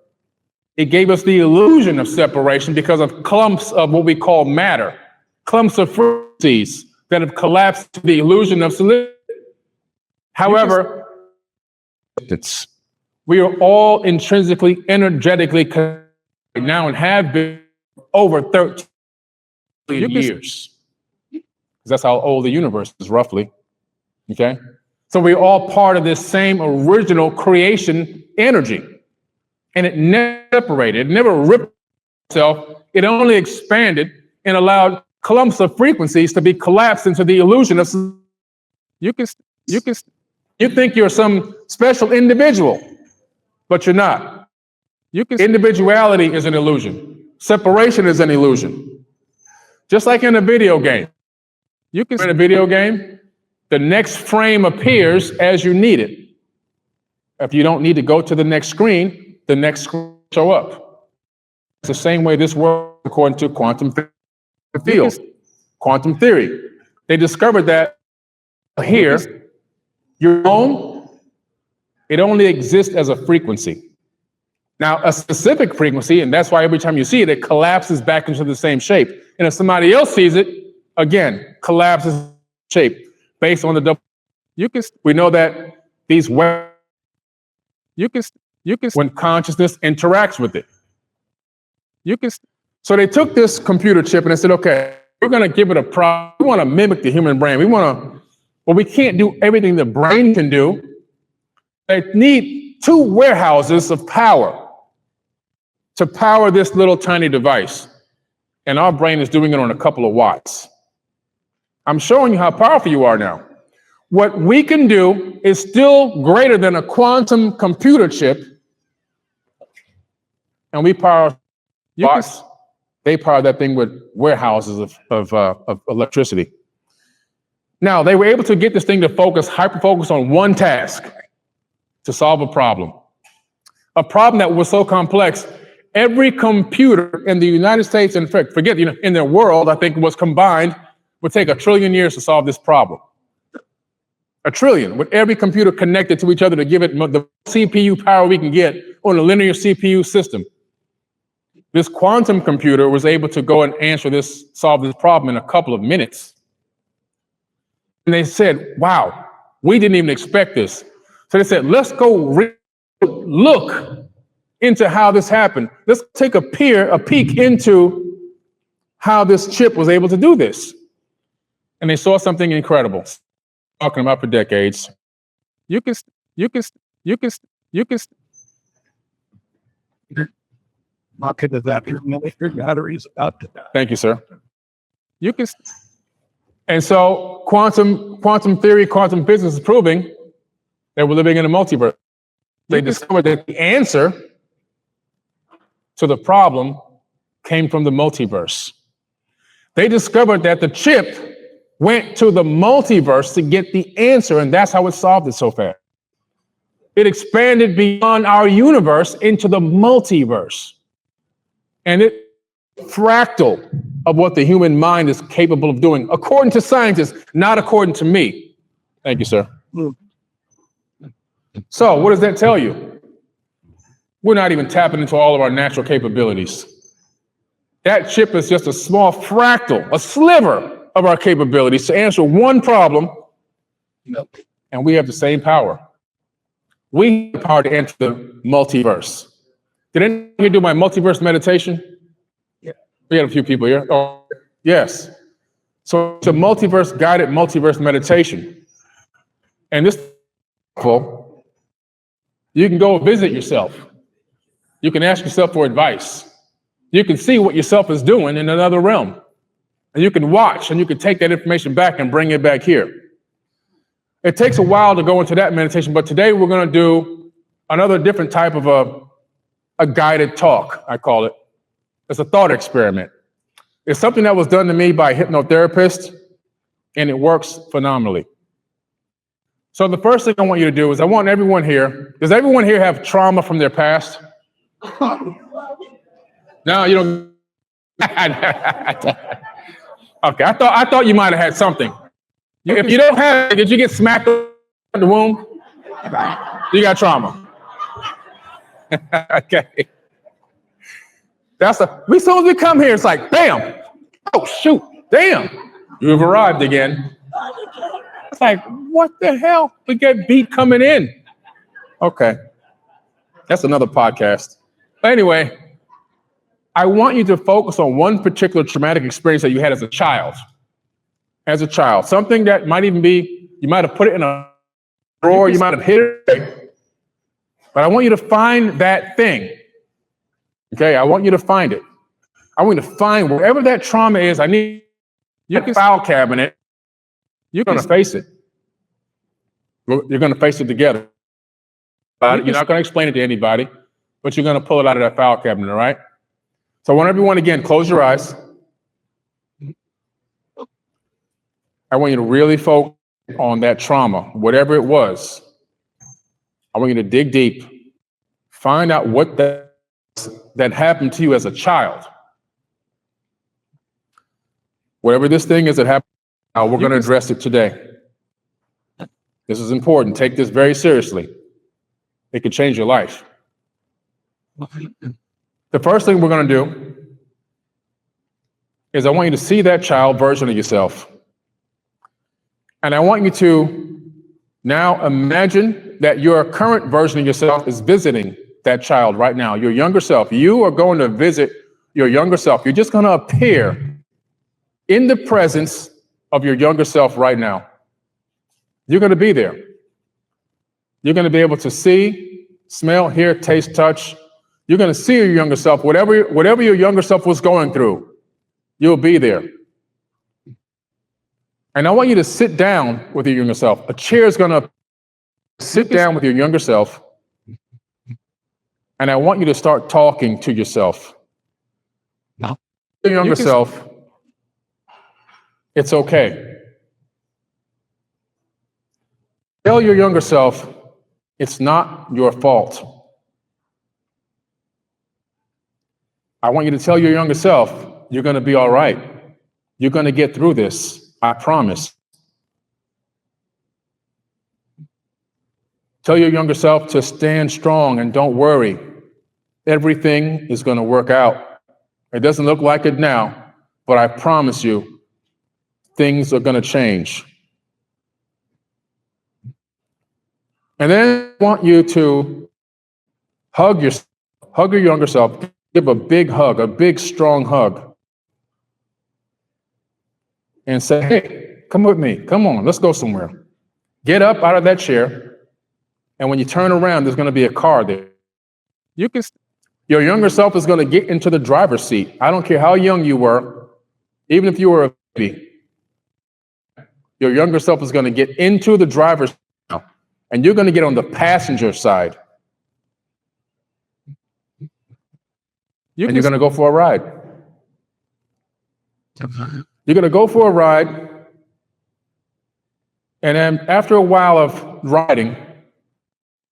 it gave us the illusion of separation because of clumps of what we call matter, clumps of frequencies that have collapsed to the illusion of solidity. However, we are all intrinsically, energetically connected now and have been over 13 billion years. Because that's how old the universe is, roughly. Okay? So we're all part of this same original creation energy. And it never separated, it never ripped itself. It only expanded and allowed clumps of frequencies to be collapsed into the illusion of you think you're some special individual, but you're not. Individuality is an illusion. Separation is an illusion. Just like in a video game. In a video game, the next frame appears as you need it. If you don't need to go to the next screen, the next screen will show up. It's the same way this works according to quantum field, quantum theory. They discovered that here, your own, it only exists as a frequency. Now, a specific frequency, and that's why every time you see it, it collapses back into the same shape. And if somebody else sees it, again, collapses shape based on the double. We know that these when consciousness interacts with it. So they took this computer chip and they said, okay, we're going to give it a problem. We want to mimic the human brain. We can't do everything the brain can do. They need two warehouses of power to power this little tiny device. And our brain is doing it on a couple of watts. I'm showing you how powerful you are now. What we can do is still greater than a quantum computer chip. And we power watts. They power that thing with warehouses of electricity. Now, they were able to get this thing to hyper-focus on one task, to solve a problem. A problem that was so complex, every computer in the United States, in fact, in the world, I think was combined, would take 1 trillion years to solve this problem. 1 trillion, with every computer connected to each other to give it the CPU power we can get on a linear CPU system. This quantum computer was able to go and solve this problem in a couple of minutes. And they said, wow, we didn't even expect this. So they said, let's go look into how this happened. Let's take a peek into how this chip was able to do this. And they saw something incredible. Talking about for decades. Market of that your battery is about to die. Thank you, sir. And so quantum theory, quantum physics is proving They were living in a multiverse. They discovered that the answer to the problem came from the multiverse. They discovered that the chip went to the multiverse to get the answer, and that's how it solved it so fast. It expanded beyond our universe into the multiverse. And it fractal of what the human mind is capable of doing, according to scientists, not according to me. Thank you, sir. So what does that tell you? We're not even tapping into all of our natural capabilities. That chip is just a small fractal, a sliver of our capabilities to answer one problem, and we have the same power. We have the power to enter the multiverse. Did anyone here do my multiverse meditation? Yeah. We had a few people here. Oh, yes. So it's a multiverse guided multiverse meditation. And this, you can go visit yourself. You can ask yourself for advice. You can see what yourself is doing in another realm. And you can watch and you can take that information back and bring it back here. It takes a while to go into that meditation, but today we're going to do another different type of a guided talk, I call it. It's a thought experiment. It's something that was done to me by a hypnotherapist, and it works phenomenally. So the first thing I want you to do is I want everyone here, does everyone here have trauma from their past? No, you don't. Okay, I thought you might have had something. If you don't have it, did you get smacked in the womb? You got trauma. Okay. As soon as we come here, it's like, bam. Oh, shoot, damn. You've arrived again. It's like, what the hell? We get beat coming in. Okay. That's another podcast. But anyway, I want you to focus on one particular traumatic experience that you had as a child. As a child, something that might even be, you might have put it in a drawer, you might have hid it, but I want you to find that thing. Okay, I want you to find it. I want you to find wherever that trauma is. I need your file cabinet. You're going to face it. You're going to face it together. You're not going to explain it to anybody, but you're going to pull it out of that file cabinet, all right? So I want everyone, again, close your eyes. I want you to really focus on that trauma, whatever it was. I want you to dig deep, find out what that happened to you as a child. Whatever this thing is that happened, we're going to address it today. This is important. Take this very seriously. It could change your life. The first thing we're going to do is I want you to see that child version of yourself. And I want you to now imagine that your current version of yourself is visiting that child right now, your younger self. You are going to visit your younger self. You're just going to appear in the presence of your younger self right now. You're going to be there. You're going to be able to see, smell, hear, taste, touch. You're going to see your younger self, whatever your younger self was going through, you'll be there. And I want you to sit down with your younger self. A chair is going to sit down with your younger self. And I want you to start talking to yourself. No. Your younger self, it's okay. Tell your younger self, it's not your fault. I want you to tell your younger self, you're going to be all right. You're going to get through this. I promise. Tell your younger self to stand strong and don't worry. Everything is going to work out. It doesn't look like it now, but I promise you, things are going to change. And then I want you to hug your younger self. Give a big hug, a big, strong hug. And say, hey, come with me. Come on, let's go somewhere. Get up out of that chair. And when you turn around, there's going to be a car there. Your younger self is going to get into the driver's seat. I don't care how young you were, even if you were a baby. Your younger self is going to get into the driver's seat now. and you're going to get on the passenger side. And you're going to go for a ride. You're going to go for a ride, and then after a while of riding,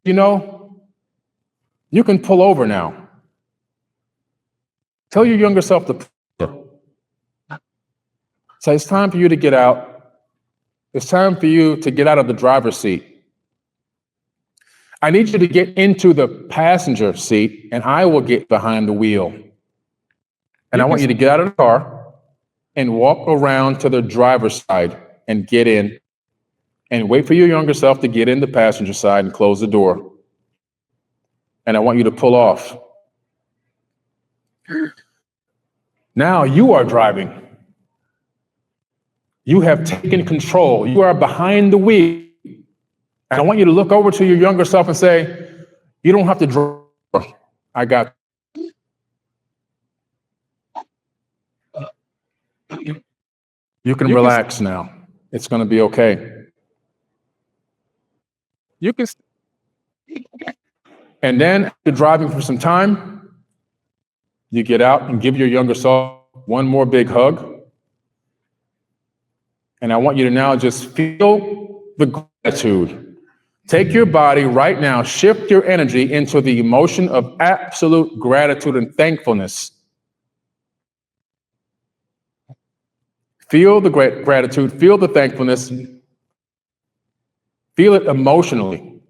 you know, you can pull over now. Tell your younger self to pull over. So it's time for you to get out. It's time for you to get out of the driver's seat. I need you to get into the passenger seat, and I will get behind the wheel. And I want you to get out of the car and walk around to the driver's side and get in, and wait for your younger self to get in the passenger side and close the door. And I want you to pull off. Now you are driving. You have taken control. You are behind the wheel. And I want you to look over to your younger self and say, you don't have to drive. I got you. You can relax now. It's going to be okay. You can. And then after driving for some time, you get out and give your younger self one more big hug. And I want you to now just feel the gratitude. Take your body right now, shift your energy into the emotion of absolute gratitude and thankfulness. Feel the great gratitude, feel the thankfulness, feel it emotionally.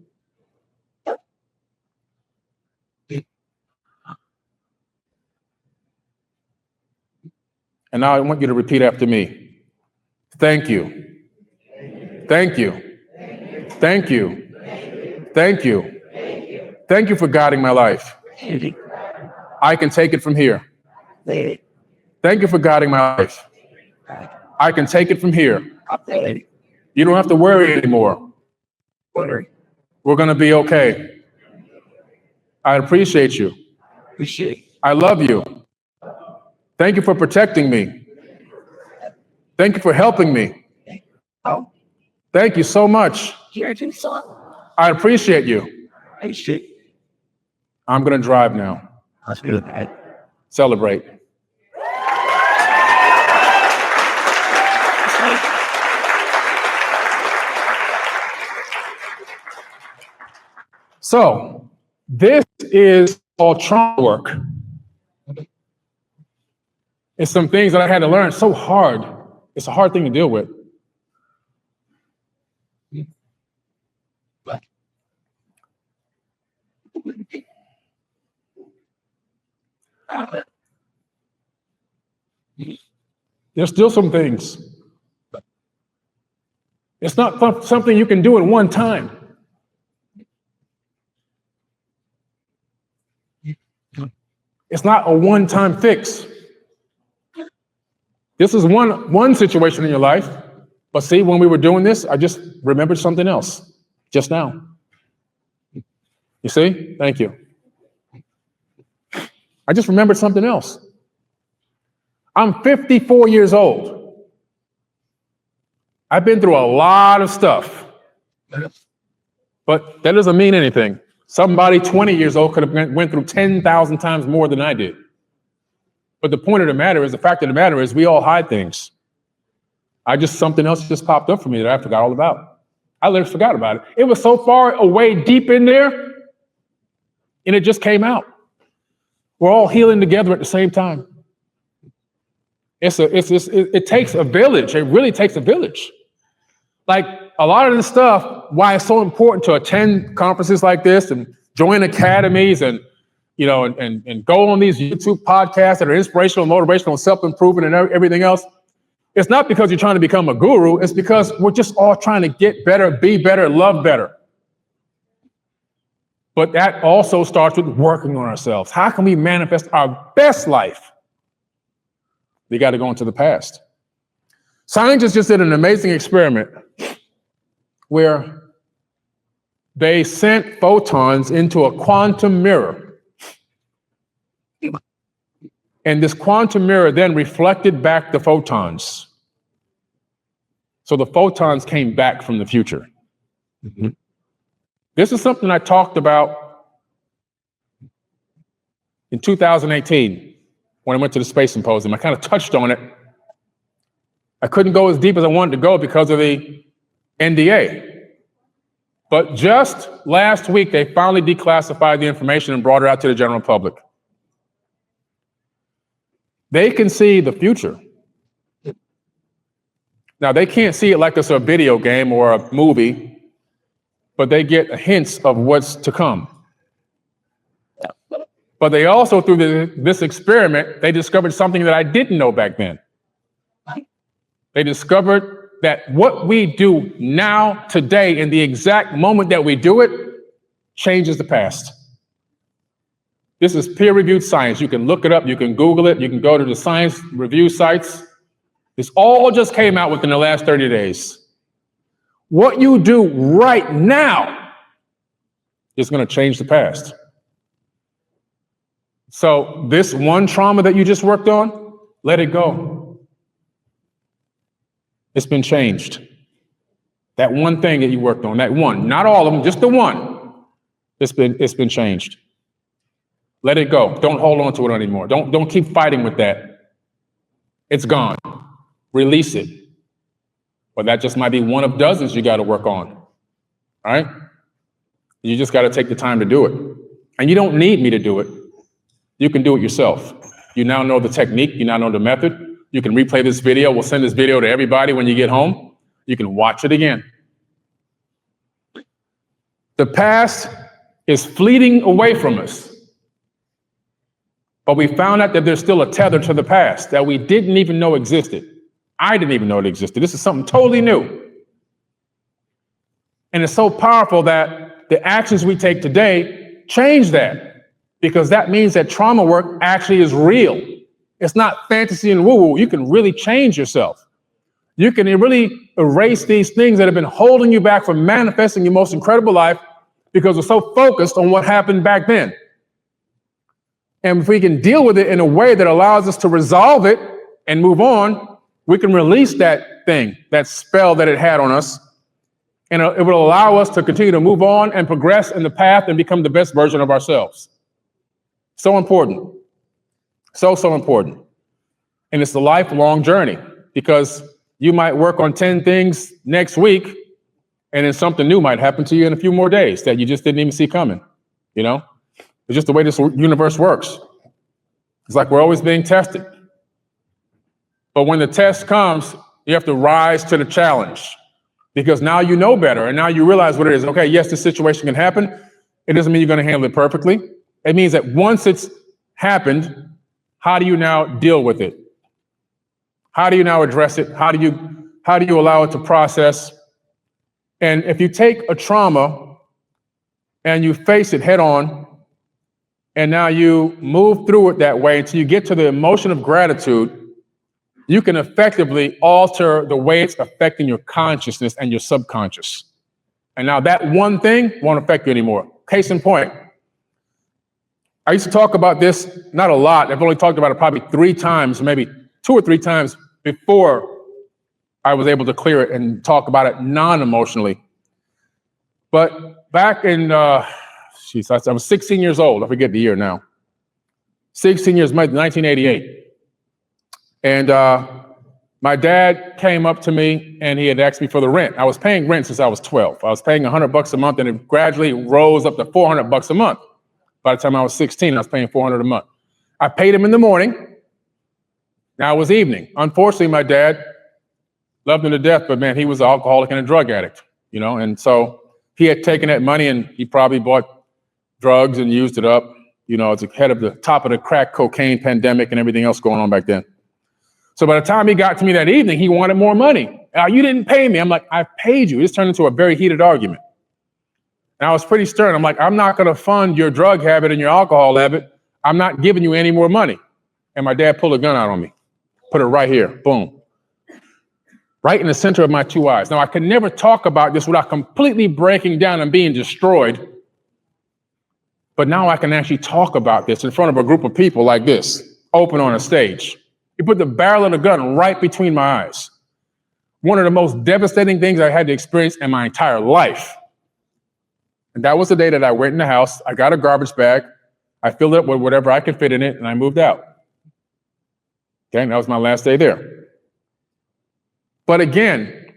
And now I want you to repeat after me. Thank you. Thank you. Thank you. Thank you. Thank you for guiding my life. I can take it from here. Thank you for guiding my life. I can take it from here. You don't have to worry anymore. We're going to be okay. I appreciate you. I love you. Thank you for protecting me. Thank you for helping me. Thank you so much. I appreciate you. I'm going to drive now. Celebrate. So, this is all trauma work. It's some things that I had to learn. So hard. It's a hard thing to deal with. There's still some things. It's not something you can do in one time. It's not a one-time fix. This is one situation in your life, but see, when we were doing this, I just remembered something else just now. You see? Thank you. I just remembered something else. I'm 54 years old. I've been through a lot of stuff, but that doesn't mean anything. Somebody 20 years old could have went through 10,000 times more than I did. But the point of the matter is, the fact of the matter is, we all hide things. Something else just popped up for me that I forgot all about. I literally forgot about it. It was so far away, deep in there, and it just came out. We're all healing together at the same time. It takes a village. It really takes a village. Like a lot of this stuff, why it's so important to attend conferences like this and join academies and and go on these YouTube podcasts that are inspirational, motivational, self-improvement, and everything else. It's not because you're trying to become a guru. It's because we're just all trying to get better, be better, love better. But that also starts with working on ourselves. How can we manifest our best life? We got to go into the past. Scientists just did an amazing experiment where they sent photons into a quantum mirror. And this quantum mirror then reflected back the photons. So the photons came back from the future. This is something I talked about in 2018 when I went to the Space Symposium. I kind of touched on it. I couldn't go as deep as I wanted to go because of the NDA. But just last week, they finally declassified the information and brought it out to the general public. They can see the future. Now, they can't see it like it's a video game or a movie, but they get hints of what's to come. But they also, through this experiment, they discovered something that I didn't know back then. They discovered that what we do now, today, in the exact moment that we do it, changes the past. This is peer-reviewed science. You can look it up, you can Google it, you can go to the science review sites. This all just came out within the last 30 days. What you do right now is going to change the past. So this one trauma that you just worked on, let it go. It's been changed. That one thing that you worked on, that one, not all of them, just the one, it's been changed. Let it go. Don't hold on to it anymore. Don't keep fighting with that. It's gone. Release it. Well, that just might be one of dozens you got to work on. All right? You just got to take the time to do it. And you don't need me to do it. You can do it yourself. You now know the technique. You now know the method. You can replay this video. We'll send this video to everybody when you get home. You can watch it again. The past is fleeting away from us. But we found out that there's still a tether to the past that we didn't even know existed. I didn't even know it existed. This is something totally new. And it's so powerful that the actions we take today change that, because that means that trauma work actually is real. It's not fantasy and woo-woo. You can really change yourself. You can really erase these things that have been holding you back from manifesting your most incredible life because we're so focused on what happened back then. And if we can deal with it in a way that allows us to resolve it and move on, we can release that thing, that spell that it had on us, and it will allow us to continue to move on and progress in the path and become the best version of ourselves. So important. So important. And it's a lifelong journey, because you might work on 10 things next week, and then something new might happen to you in a few more days that you just didn't even see coming. You know, it's just the way this universe works. It's like we're always being tested. But when the test comes, you have to rise to the challenge, because now you know better, and now you realize what it is. Okay, yes, this situation can happen. It doesn't mean you're going to handle it perfectly. It means that once it's happened, how do you now deal with it? How do you now address it? How do you allow it to process? And if you take a trauma and you face it head on, and now you move through it that way until you get to the emotion of gratitude, you can effectively alter the way it's affecting your consciousness and your subconscious. And now that one thing won't affect you anymore. Case in point, I used to talk about this, not a lot. I've only talked about it probably 3 times, maybe 2 or 3 times before I was able to clear it and talk about it non-emotionally. But back in, I was 16 years old. I forget the year now. 16 years, 1988. And my dad came up to me and he had asked me for the rent. I was paying rent since I was 12. I was paying $100 a month, and it gradually rose up to $400 a month. By the time I was 16, I was paying $400 a month. I paid him in the morning. Now it was evening. Unfortunately, my dad loved him to death, but man, he was an alcoholic and a drug addict, you know? And so he had taken that money and he probably bought drugs and used it up. You know, it's ahead of the top of the crack cocaine pandemic and everything else going on back then. So by the time he got to me that evening, he wanted more money. You didn't pay me. I'm like, I paid you. This turned into a very heated argument. And I was pretty stern. I'm like, I'm not going to fund your drug habit and your alcohol habit. I'm not giving you any more money. And my dad pulled a gun out on me, put it right here, boom, right in the center of my 2 eyes. Now, I could never talk about this without completely breaking down and being destroyed. But now I can actually talk about this in front of a group of people like this, open on a stage. You put the barrel of the gun right between my eyes. One of the most devastating things I had to experience in my entire life. And that was the day that I went in the house, I got a garbage bag, I filled it up with whatever I could fit in it, and I moved out. Okay, and that was my last day there. But again,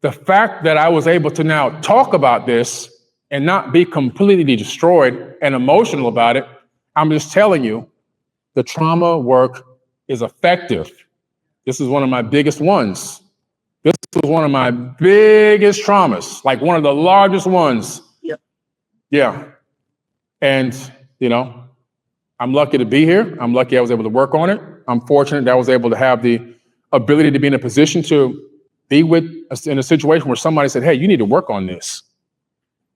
the fact that I was able to now talk about this and not be completely destroyed and emotional about it, I'm just telling you, the trauma work is effective. This is one of my biggest ones. This was one of my biggest traumas, like one of the largest ones. Yeah. And, I'm lucky to be here. I'm lucky I was able to work on it. I'm fortunate that I was able to have the ability to be in a position to be in a situation where somebody said, hey, you need to work on this.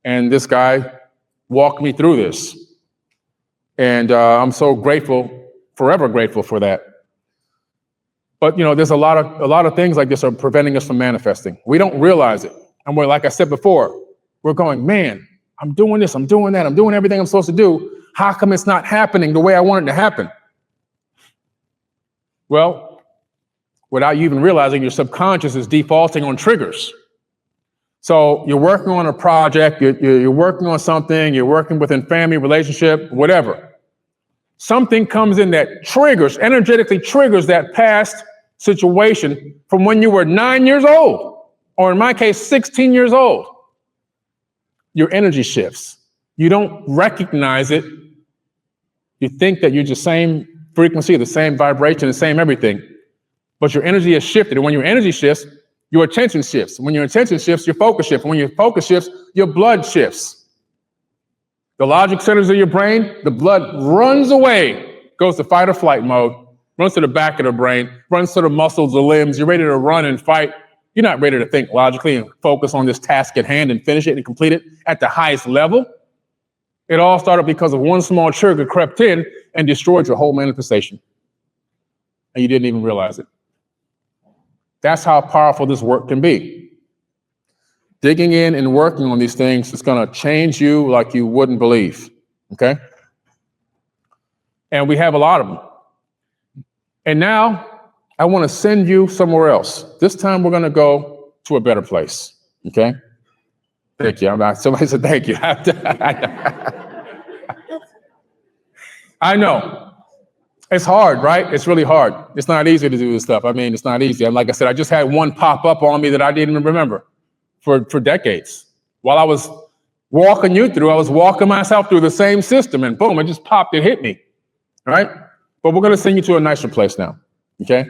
And this guy walked me through this. And I'm so grateful, forever grateful for that. But, there's a lot of things like this are preventing us from manifesting. We don't realize it. And we're, like I said before, we're going, man, I'm doing this, I'm doing that, I'm doing everything I'm supposed to do. How come it's not happening the way I want it to happen? Well, without you even realizing, your subconscious is defaulting on triggers. So you're working on a project, you're working on something, you're working within family, relationship, whatever. Something comes in that energetically triggers that past situation from when you were 9 years old, or in my case, 16 years old. Your energy shifts. You don't recognize it. You think that you're the same frequency, the same vibration, the same everything. But your energy has shifted. And when your energy shifts, your attention shifts. When your attention shifts, your focus shifts. When your focus shifts, your blood shifts. The logic centers of your brain, the blood runs away, goes to fight or flight mode, runs to the back of the brain, runs to the muscles, the limbs. You're ready to run and fight. You're not ready to think logically and focus on this task at hand and finish it and complete it at the highest level. It all started because of one small trigger crept in and destroyed your whole manifestation. And you didn't even realize it. That's how powerful this work can be. Digging in and working on these things is going to change you like you wouldn't believe. Okay? And we have a lot of them. And now I want to send you somewhere else. This time we're going to go to a better place. Okay? Thank you. Somebody said thank you. I know. It's hard, right? It's really hard. It's not easy to do this stuff. I mean, it's not easy. And like I said, I just had one pop up on me that I didn't even remember for decades. While I was walking you through, I was walking myself through the same system, and boom, it just popped and hit me. All right? But we're going to send you to a nicer place now. Okay?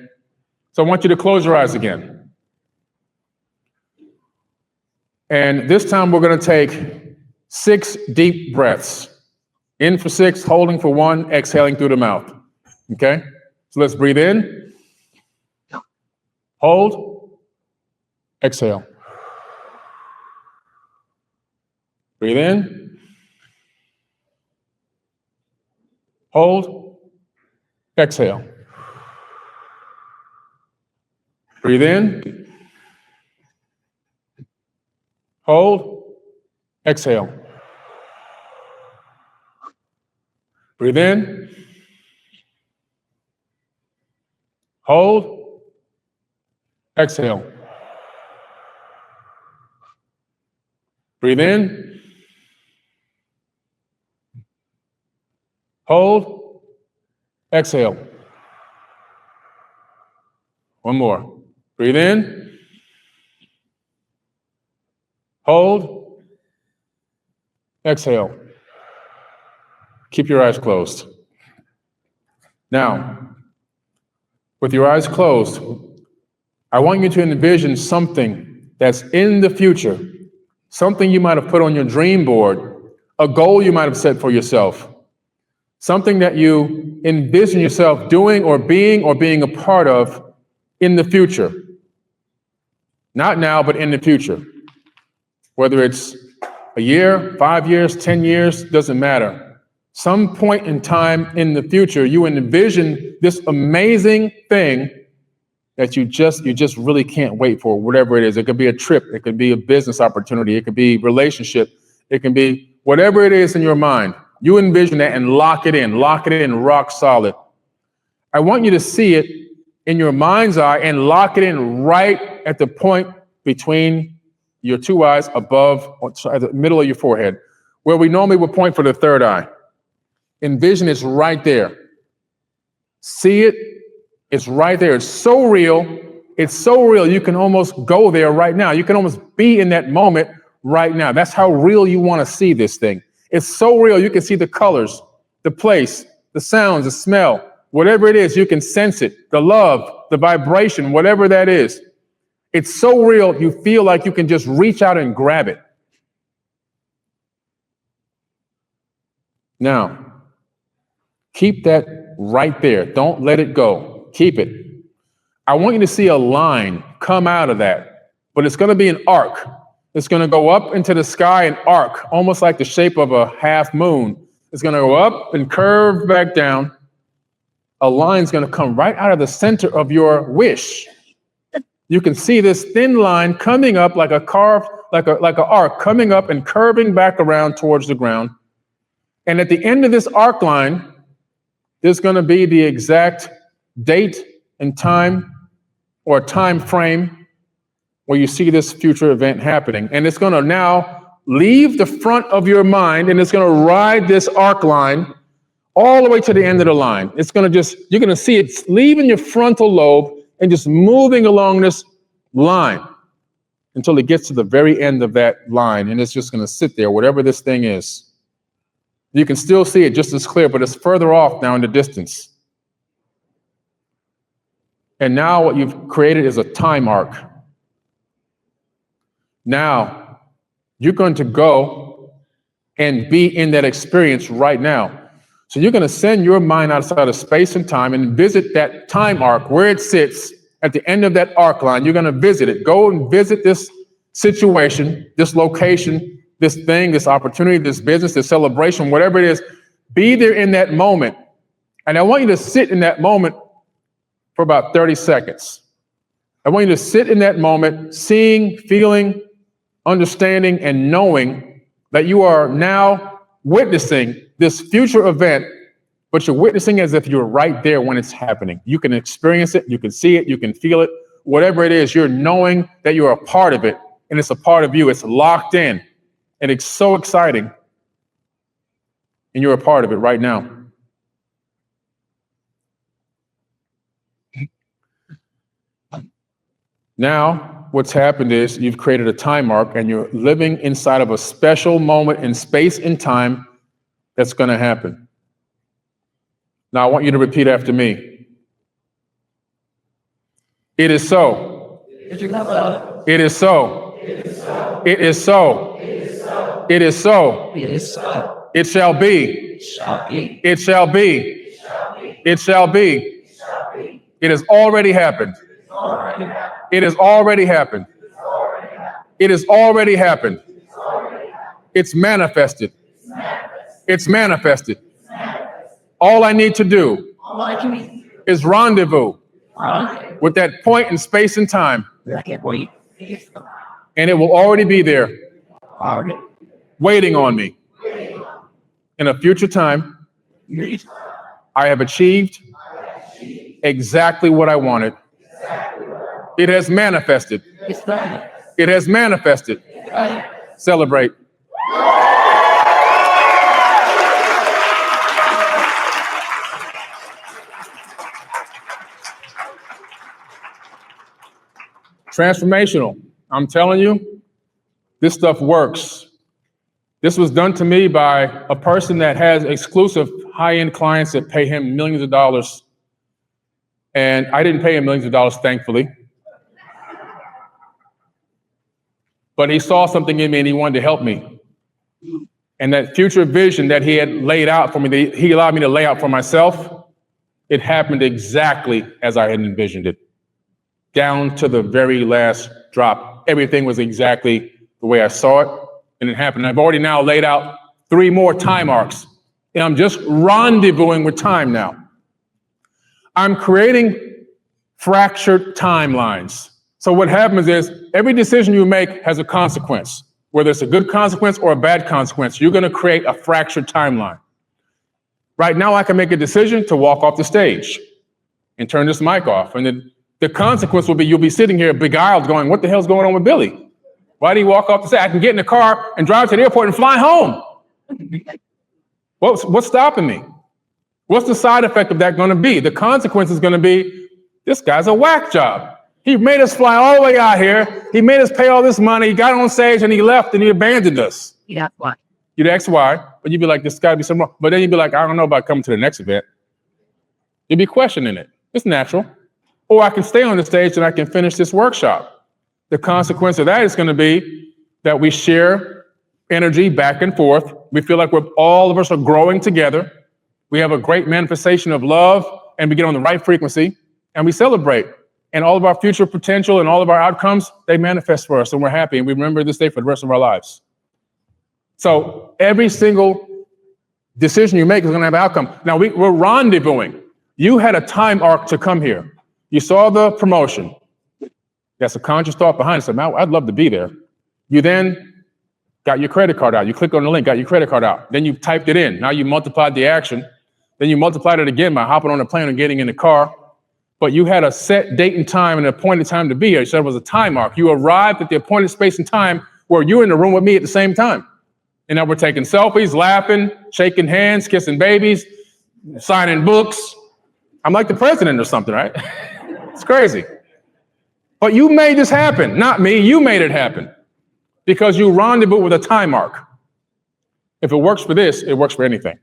So I want you to close your eyes again. And this time we're going to take 6 deep breaths. In for 6, holding for 1, exhaling through the mouth. Okay? So let's breathe in. Hold. Exhale. Breathe in. Hold. Exhale. Breathe in. Hold. Exhale. Breathe in. Hold. Exhale. Breathe in. Hold. Exhale. One more. Breathe in. Hold. Exhale. Keep your eyes closed. Now, with your eyes closed, I want you to envision something that's in the future, something you might have put on your dream board, a goal you might have set for yourself, something that you envision yourself doing or being a part of in the future. Not now, but in the future. Whether it's a year, 5 years, 10 years, doesn't matter. Some point in time in the future, you envision this amazing thing that you just really can't wait for, whatever it is. It could be a trip, it could be a business opportunity, it could be relationship, it can be whatever it is in your mind. You envision that and lock it in rock solid. I want you to see it in your mind's eye and lock it in right at the point between your two eyes above, at the middle of your forehead. where we normally would point for the third eye. Envision it's right there. See it, it's right there. It's so real. It's so real, you can almost go there right now. You can almost be in that moment right now. That's how real you want to see this thing. It's so real, you can see the colors, the place, the sounds, the smell, whatever it is, you can sense it, the love, the vibration, whatever that is. It's so real, you feel like you can just reach out and grab it. Now, keep that right there. Don't let it go. Keep it. I want you to see a line come out of that, but it's going to be an arc. It's going to go up into the sky, an arc, almost like the shape of a half moon. It's going to go up and curve back down. A line's going to come right out of the center of your wish. You can see this thin line coming up like a carved, like an arc coming up and curving back around towards the ground. And at the end of this arc line, there's going to be the exact date and time or time frame where you see this future event happening. And it's going to now leave the front of your mind and it's going to ride this arc line all the way to the end of the line. It's going to just, you're going to see it leaving your frontal lobe and just moving along this line until it gets to the very end of that line. And it's just going to sit there, whatever this thing is. You can still see it just as clear, but it's further off now in the distance. And now what you've created is a time arc. Now, you're going to go and be in that experience right now. So you're going to send your mind outside of space and time and visit that time arc where it sits at the end of that arc line. You're going to visit it. Go and visit this situation, this location, this thing, this opportunity, this business, this celebration, whatever it is. Be there in that moment. And I want you to sit in that moment for about 30 seconds. I want you to sit in that moment, seeing, feeling, understanding, and knowing that you are now witnessing this future event, but you're witnessing as if you're right there when it's happening. You can experience it, you can see it, you can feel it, whatever it is, you're knowing that you're a part of it, and it's a part of you. It's locked in, and it's so exciting, and you're a part of it right now. Now, what's happened is you've created a time arc and you're living inside of a special moment in space and time that's going to happen. Now, I want you to repeat after me. It is so. It is so. It is so. It is so. It is so. It shall be. It shall be. It shall be. It has already happened. It has already happened. It has already happened. It's manifested. It's manifested. All I need to do is rendezvous with that point in space and time. And it will already be there, waiting on me. In a future time, I have achieved exactly what I wanted. It has manifested. It has manifested. Celebrate. Transformational. I'm telling you, this stuff works. This was done to me by a person that has exclusive high-end clients that pay him millions of dollars. And I didn't pay him millions of dollars, thankfully. But he saw something in me and he wanted to help me. And that future vision that he had laid out for me, he allowed me to lay out for myself, it happened exactly as I had envisioned it. Down to the very last drop. Everything was exactly the way I saw it, and it happened. I've already now laid out 3 more time arcs, and I'm just rendezvousing with time now. I'm creating fractured timelines. So what happens is every decision you make has a consequence. Whether it's a good consequence or a bad consequence, you're going to create a fractured timeline. Right now, I can make a decision to walk off the stage and turn this mic off. And then the consequence will be you'll be sitting here beguiled going, what the hell's going on with Billy? Why did he walk off the stage? I can get in the car and drive to the airport and fly home. What's stopping me? What's the side effect of that going to be? The consequence is going to be, this guy's a whack job. He made us fly all the way out here. He made us pay all this money. He got on stage and he left and he abandoned us. Yeah, why? You'd ask why, but you'd be like, there's got to be something wrong. But then you'd be like, I don't know about coming to the next event. You'd be questioning it. It's natural. Or I can stay on the stage and I can finish this workshop. The consequence of that is going to be that we share energy back and forth. We feel like all of us are growing together. We have a great manifestation of love and we get on the right frequency and we celebrate. And all of our future potential and all of our outcomes, they manifest for us and we're happy and we remember this day for the rest of our lives. So every single decision you make is going to have an outcome. Now we're rendezvousing. You had a time arc to come here. You saw the promotion. That's a conscious thought behind it. So, man, I'd love to be there. You then got your credit card out. You click on the link, got your credit card out. Then you typed it in. Now you multiplied the action. Then you multiplied it again by hopping on the plane and getting in the car. But you had a set date and time and an appointed time to be here. You said it was a time arc. You arrived at the appointed space and time where you were in the room with me at the same time. And now we're taking selfies, laughing, shaking hands, kissing babies, signing books. I'm like the president or something, right? It's crazy. But you made this happen, not me. You made it happen because you rendezvous with a time arc. If it works for this, it works for anything.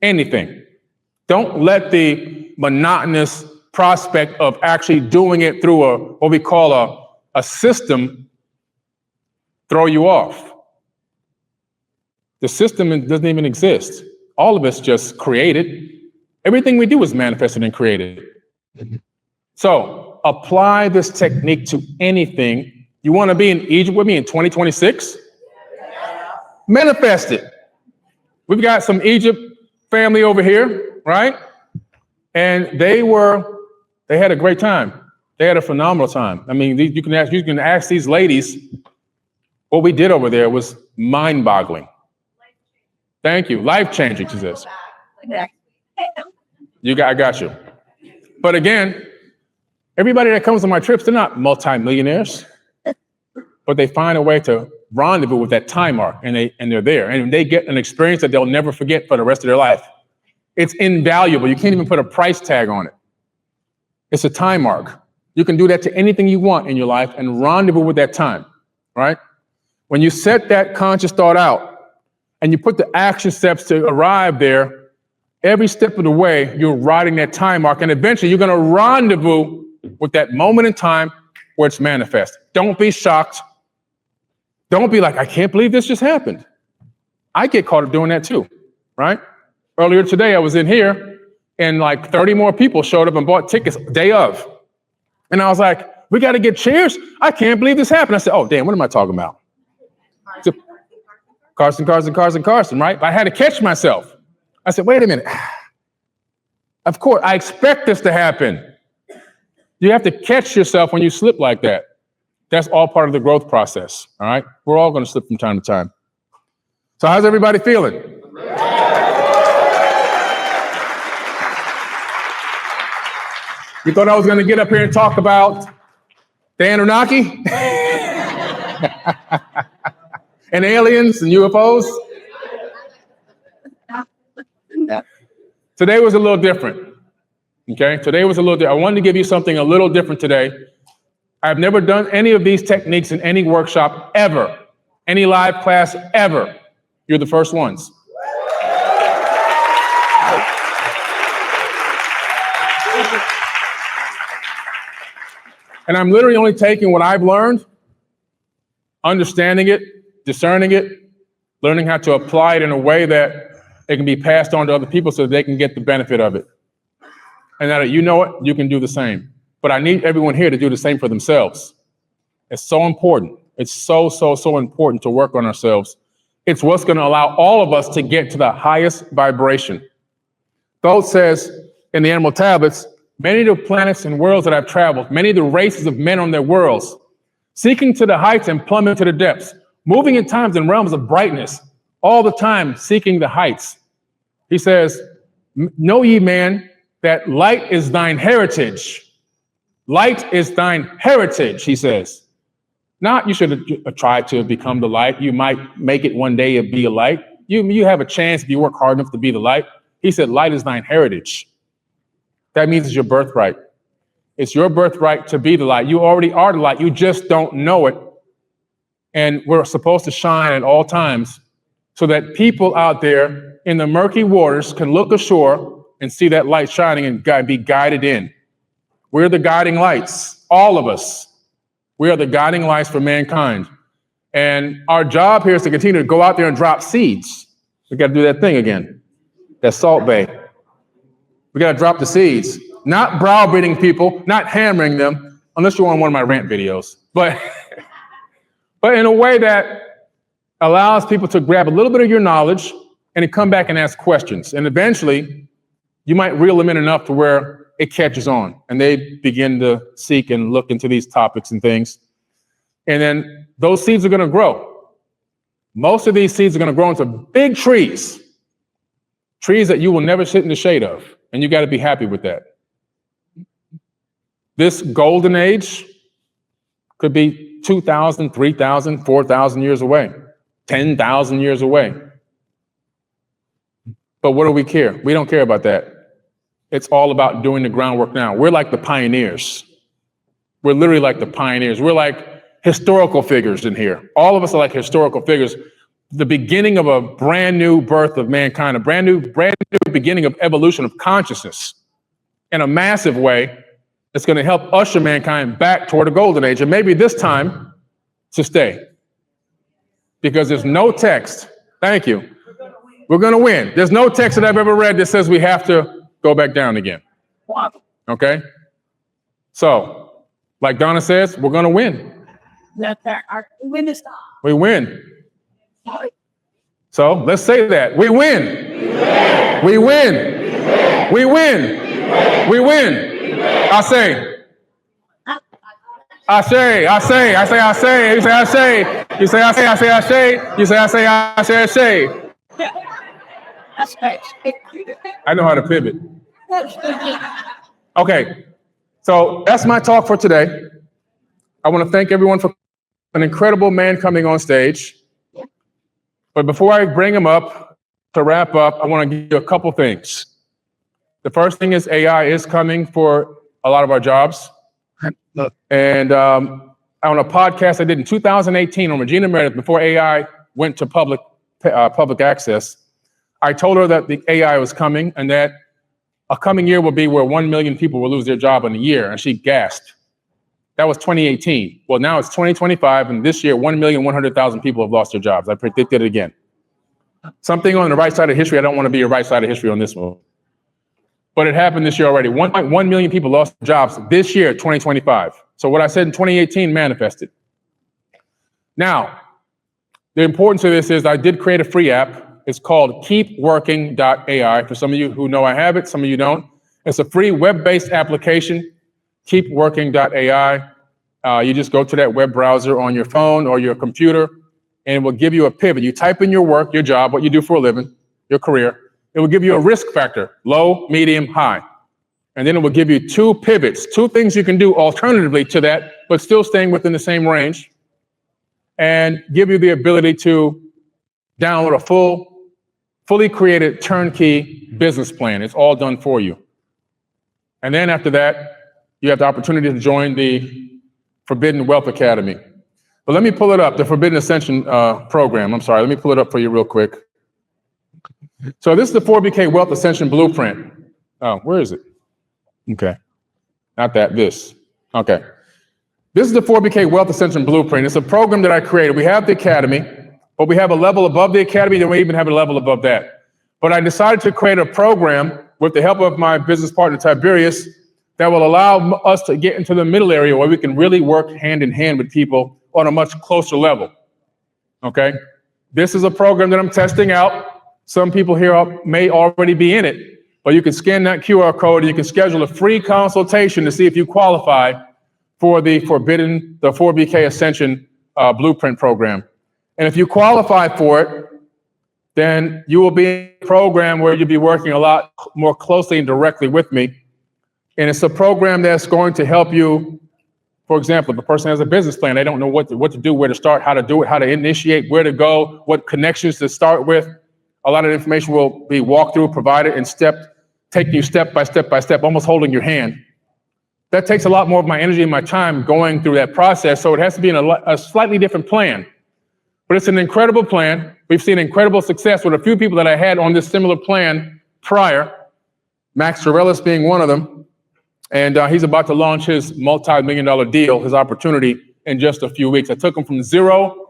Anything. Don't let the monotonous prospect of actually doing it through what we call a system throw you off. The system doesn't even exist. All of us just created. Everything we do is manifested and created. So apply this technique to anything. You want to be in Egypt with me in 2026? Manifest it. We've got some Egypt family over here, right? And they had a great time. They had a phenomenal time. I mean, you can ask these ladies, what we did over there was mind-boggling. Thank you. Life-changing, she says. I got you. But again, everybody that comes on my trips, they're not multimillionaires, but they find a way to rendezvous with that time arc, and they're there, and they get an experience that they'll never forget for the rest of their life. It's invaluable. You can't even put a price tag on it. It's a time arc. You can do that to anything you want in your life and rendezvous with that time, right? When you set that conscious thought out and you put the action steps to arrive there, every step of the way, you're riding that time arc, and eventually you're going to rendezvous with that moment in time where it's manifest. Don't be shocked. Don't be like, I can't believe this just happened. I get caught up doing that too, right? Earlier today, I was in here and like 30 more people showed up and bought tickets day of. And I was like, we got to get chairs. I can't believe this happened. I said, oh, damn, what am I talking about? Carson, right? But I had to catch myself. I said, wait a minute. Of course, I expect this to happen. You have to catch yourself when you slip like that. That's all part of the growth process, all right? We're all going to slip from time to time. So how's everybody feeling? You thought I was going to get up here and talk about the Anunnaki? And aliens and UFOs? Today was a little different, okay? Today was a little different. I wanted to give you something a little different today. I've never done any of these techniques in any workshop ever, any live class ever. You're the first ones. And I'm literally only taking what I've learned, understanding it, discerning it, learning how to apply it in a way that it can be passed on to other people so that they can get the benefit of it. And now that you know it, you can do the same. But I need everyone here to do the same for themselves. It's so important. It's so important to work on ourselves. It's what's going to allow all of us to get to the highest vibration. Thoth says in the Animal Tablets, many of the planets and worlds that I've traveled, many of the races of men on their worlds, seeking to the heights and plummeting to the depths, moving in times and realms of brightness, all the time seeking the heights. He says, know ye, man, that light is thine heritage. Light is thine heritage, he says. Not you should try to become the light. You might make it one day and be a light. You have a chance if you work hard enough to be the light. He said, light is thine heritage. That means it's your birthright. It's your birthright to be the light. You already are the light. You just don't know it. And we're supposed to shine at all times so that people out there in the murky waters can look ashore and see that light shining and be guided in. We're the guiding lights, all of us. We are the guiding lights for mankind. And our job here is to continue to go out there and drop seeds. We got to do that thing again, that Salt Bay. We got to drop the seeds, not browbeating people, not hammering them, unless you're on one of my rant videos, but in a way that allows people to grab a little bit of your knowledge and to come back and ask questions. And eventually, you might reel them in enough to where it catches on and they begin to seek and look into these topics and things. And then those seeds are going to grow. Most of these seeds are going to grow into big trees that you will never sit in the shade of. And you got to be happy with that. This golden age could be 2,000, 3,000, 4,000 years away, 10,000 years away. But what do we care? We don't care about that. It's all about doing the groundwork now. We're like the pioneers. We're literally like the pioneers. We're like historical figures in here. All of us are like historical figures. The beginning of a brand new birth of mankind, a brand new beginning of evolution of consciousness in a massive way that's going to help usher mankind back toward a golden age. And maybe this time to stay. Because there's no text. Thank you. We're going to win. There's no text that I've ever read that says we have to go back down again. Okay? So, like Donna says, we're going to win. We win. So, let's say that. We win. We win. We win. We win. I say. I say. You say, I say. You say, I say. You say, I say. You say, I say. I know how to pivot. Okay, so that's my talk for today. I want to thank everyone for an incredible man coming on stage. But before I bring him up to wrap up, I want to give you a couple things. The first thing is AI is coming for a lot of our jobs. And on a podcast I did in 2018 on Regina Meredith, before AI went to public access, I told her that the AI was coming and that a coming year will be where 1 million people will lose their job in a year. And she gasped. That was 2018. Well, now it's 2025, and this year, 1,100,000 people have lost their jobs. I predicted it again. Something on the right side of history. I don't want to be a right side of history on this one. But it happened this year already. 1.1 million people lost their jobs this year, 2025. So what I said in 2018 manifested. Now, the importance of this is I did create a free app. It's called keepworking.ai. For some of you who know I have it, some of you don't. It's a free web-based application, keepworking.ai. You just go to that web browser on your phone or your computer, and it will give you a pivot. You type in your work, your job, what you do for a living, your career. It will give you a risk factor, low, medium, high. And then it will give you two pivots, two things you can do alternatively to that, but still staying within the same range, and give you the ability to download a fully created turnkey business plan. It's all done for you. And then after that, you have the opportunity to join the Forbidden Wealth Academy. But let me pull it up, the Forbidden Ascension program. I'm sorry, let me pull it up for you real quick. So this is the 4BK Wealth Ascension Blueprint. Oh, where is it? Okay, not that, this. Okay. This is the 4BK Wealth Ascension Blueprint. It's a program that I created. We have the academy, but we have a level above the academy, then we even have a level above that. But I decided to create a program with the help of my business partner, Tiberius, that will allow us to get into the middle area where we can really work hand in hand with people on a much closer level, okay? This is a program that I'm testing out. Some people here may already be in it, but you can scan that QR code and you can schedule a free consultation to see if you qualify for the 4BK Ascension Blueprint program. And if you qualify for it, then you will be in a program where you'll be working a lot more closely and directly with me. And it's a program that's going to help you For example, if a person has a business plan, they don't know what to do, where to start, how to do it, how to initiate, where to go, what connections to start with. A lot of information will be walked through, provided, and taking you step by step, almost holding your hand. That takes a lot more of my energy and my time going through that process, so it has to be in a slightly different plan. But it's an incredible plan. We've seen incredible success with a few people that I had on this similar plan prior, Max Torellis being one of them. And he's about to launch his multi-million-dollar deal, his opportunity, in just a few weeks. I took him from zero,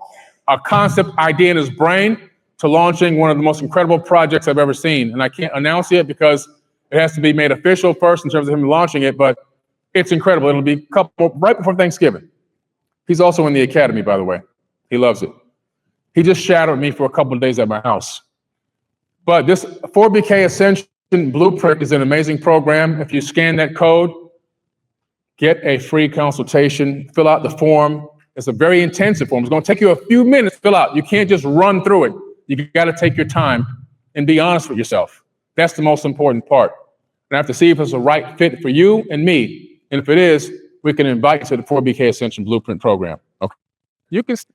a concept idea in his brain, to launching one of the most incredible projects I've ever seen. And I can't announce it because it has to be made official first in terms of him launching it, but it's incredible. It'll be right before Thanksgiving. He's also in the academy, by the way. He loves it. He just shadowed me for a couple of days at my house. But this 4BK Ascension Blueprint is an amazing program. If you scan that code, get a free consultation, fill out the form. It's a very intensive form. It's going to take you a few minutes to fill out. You can't just run through it. You got to take your time and be honest with yourself. That's the most important part. And I have to see if it's the right fit for you and me. And if it is, we can invite you to the 4BK Ascension Blueprint program. Okay. You can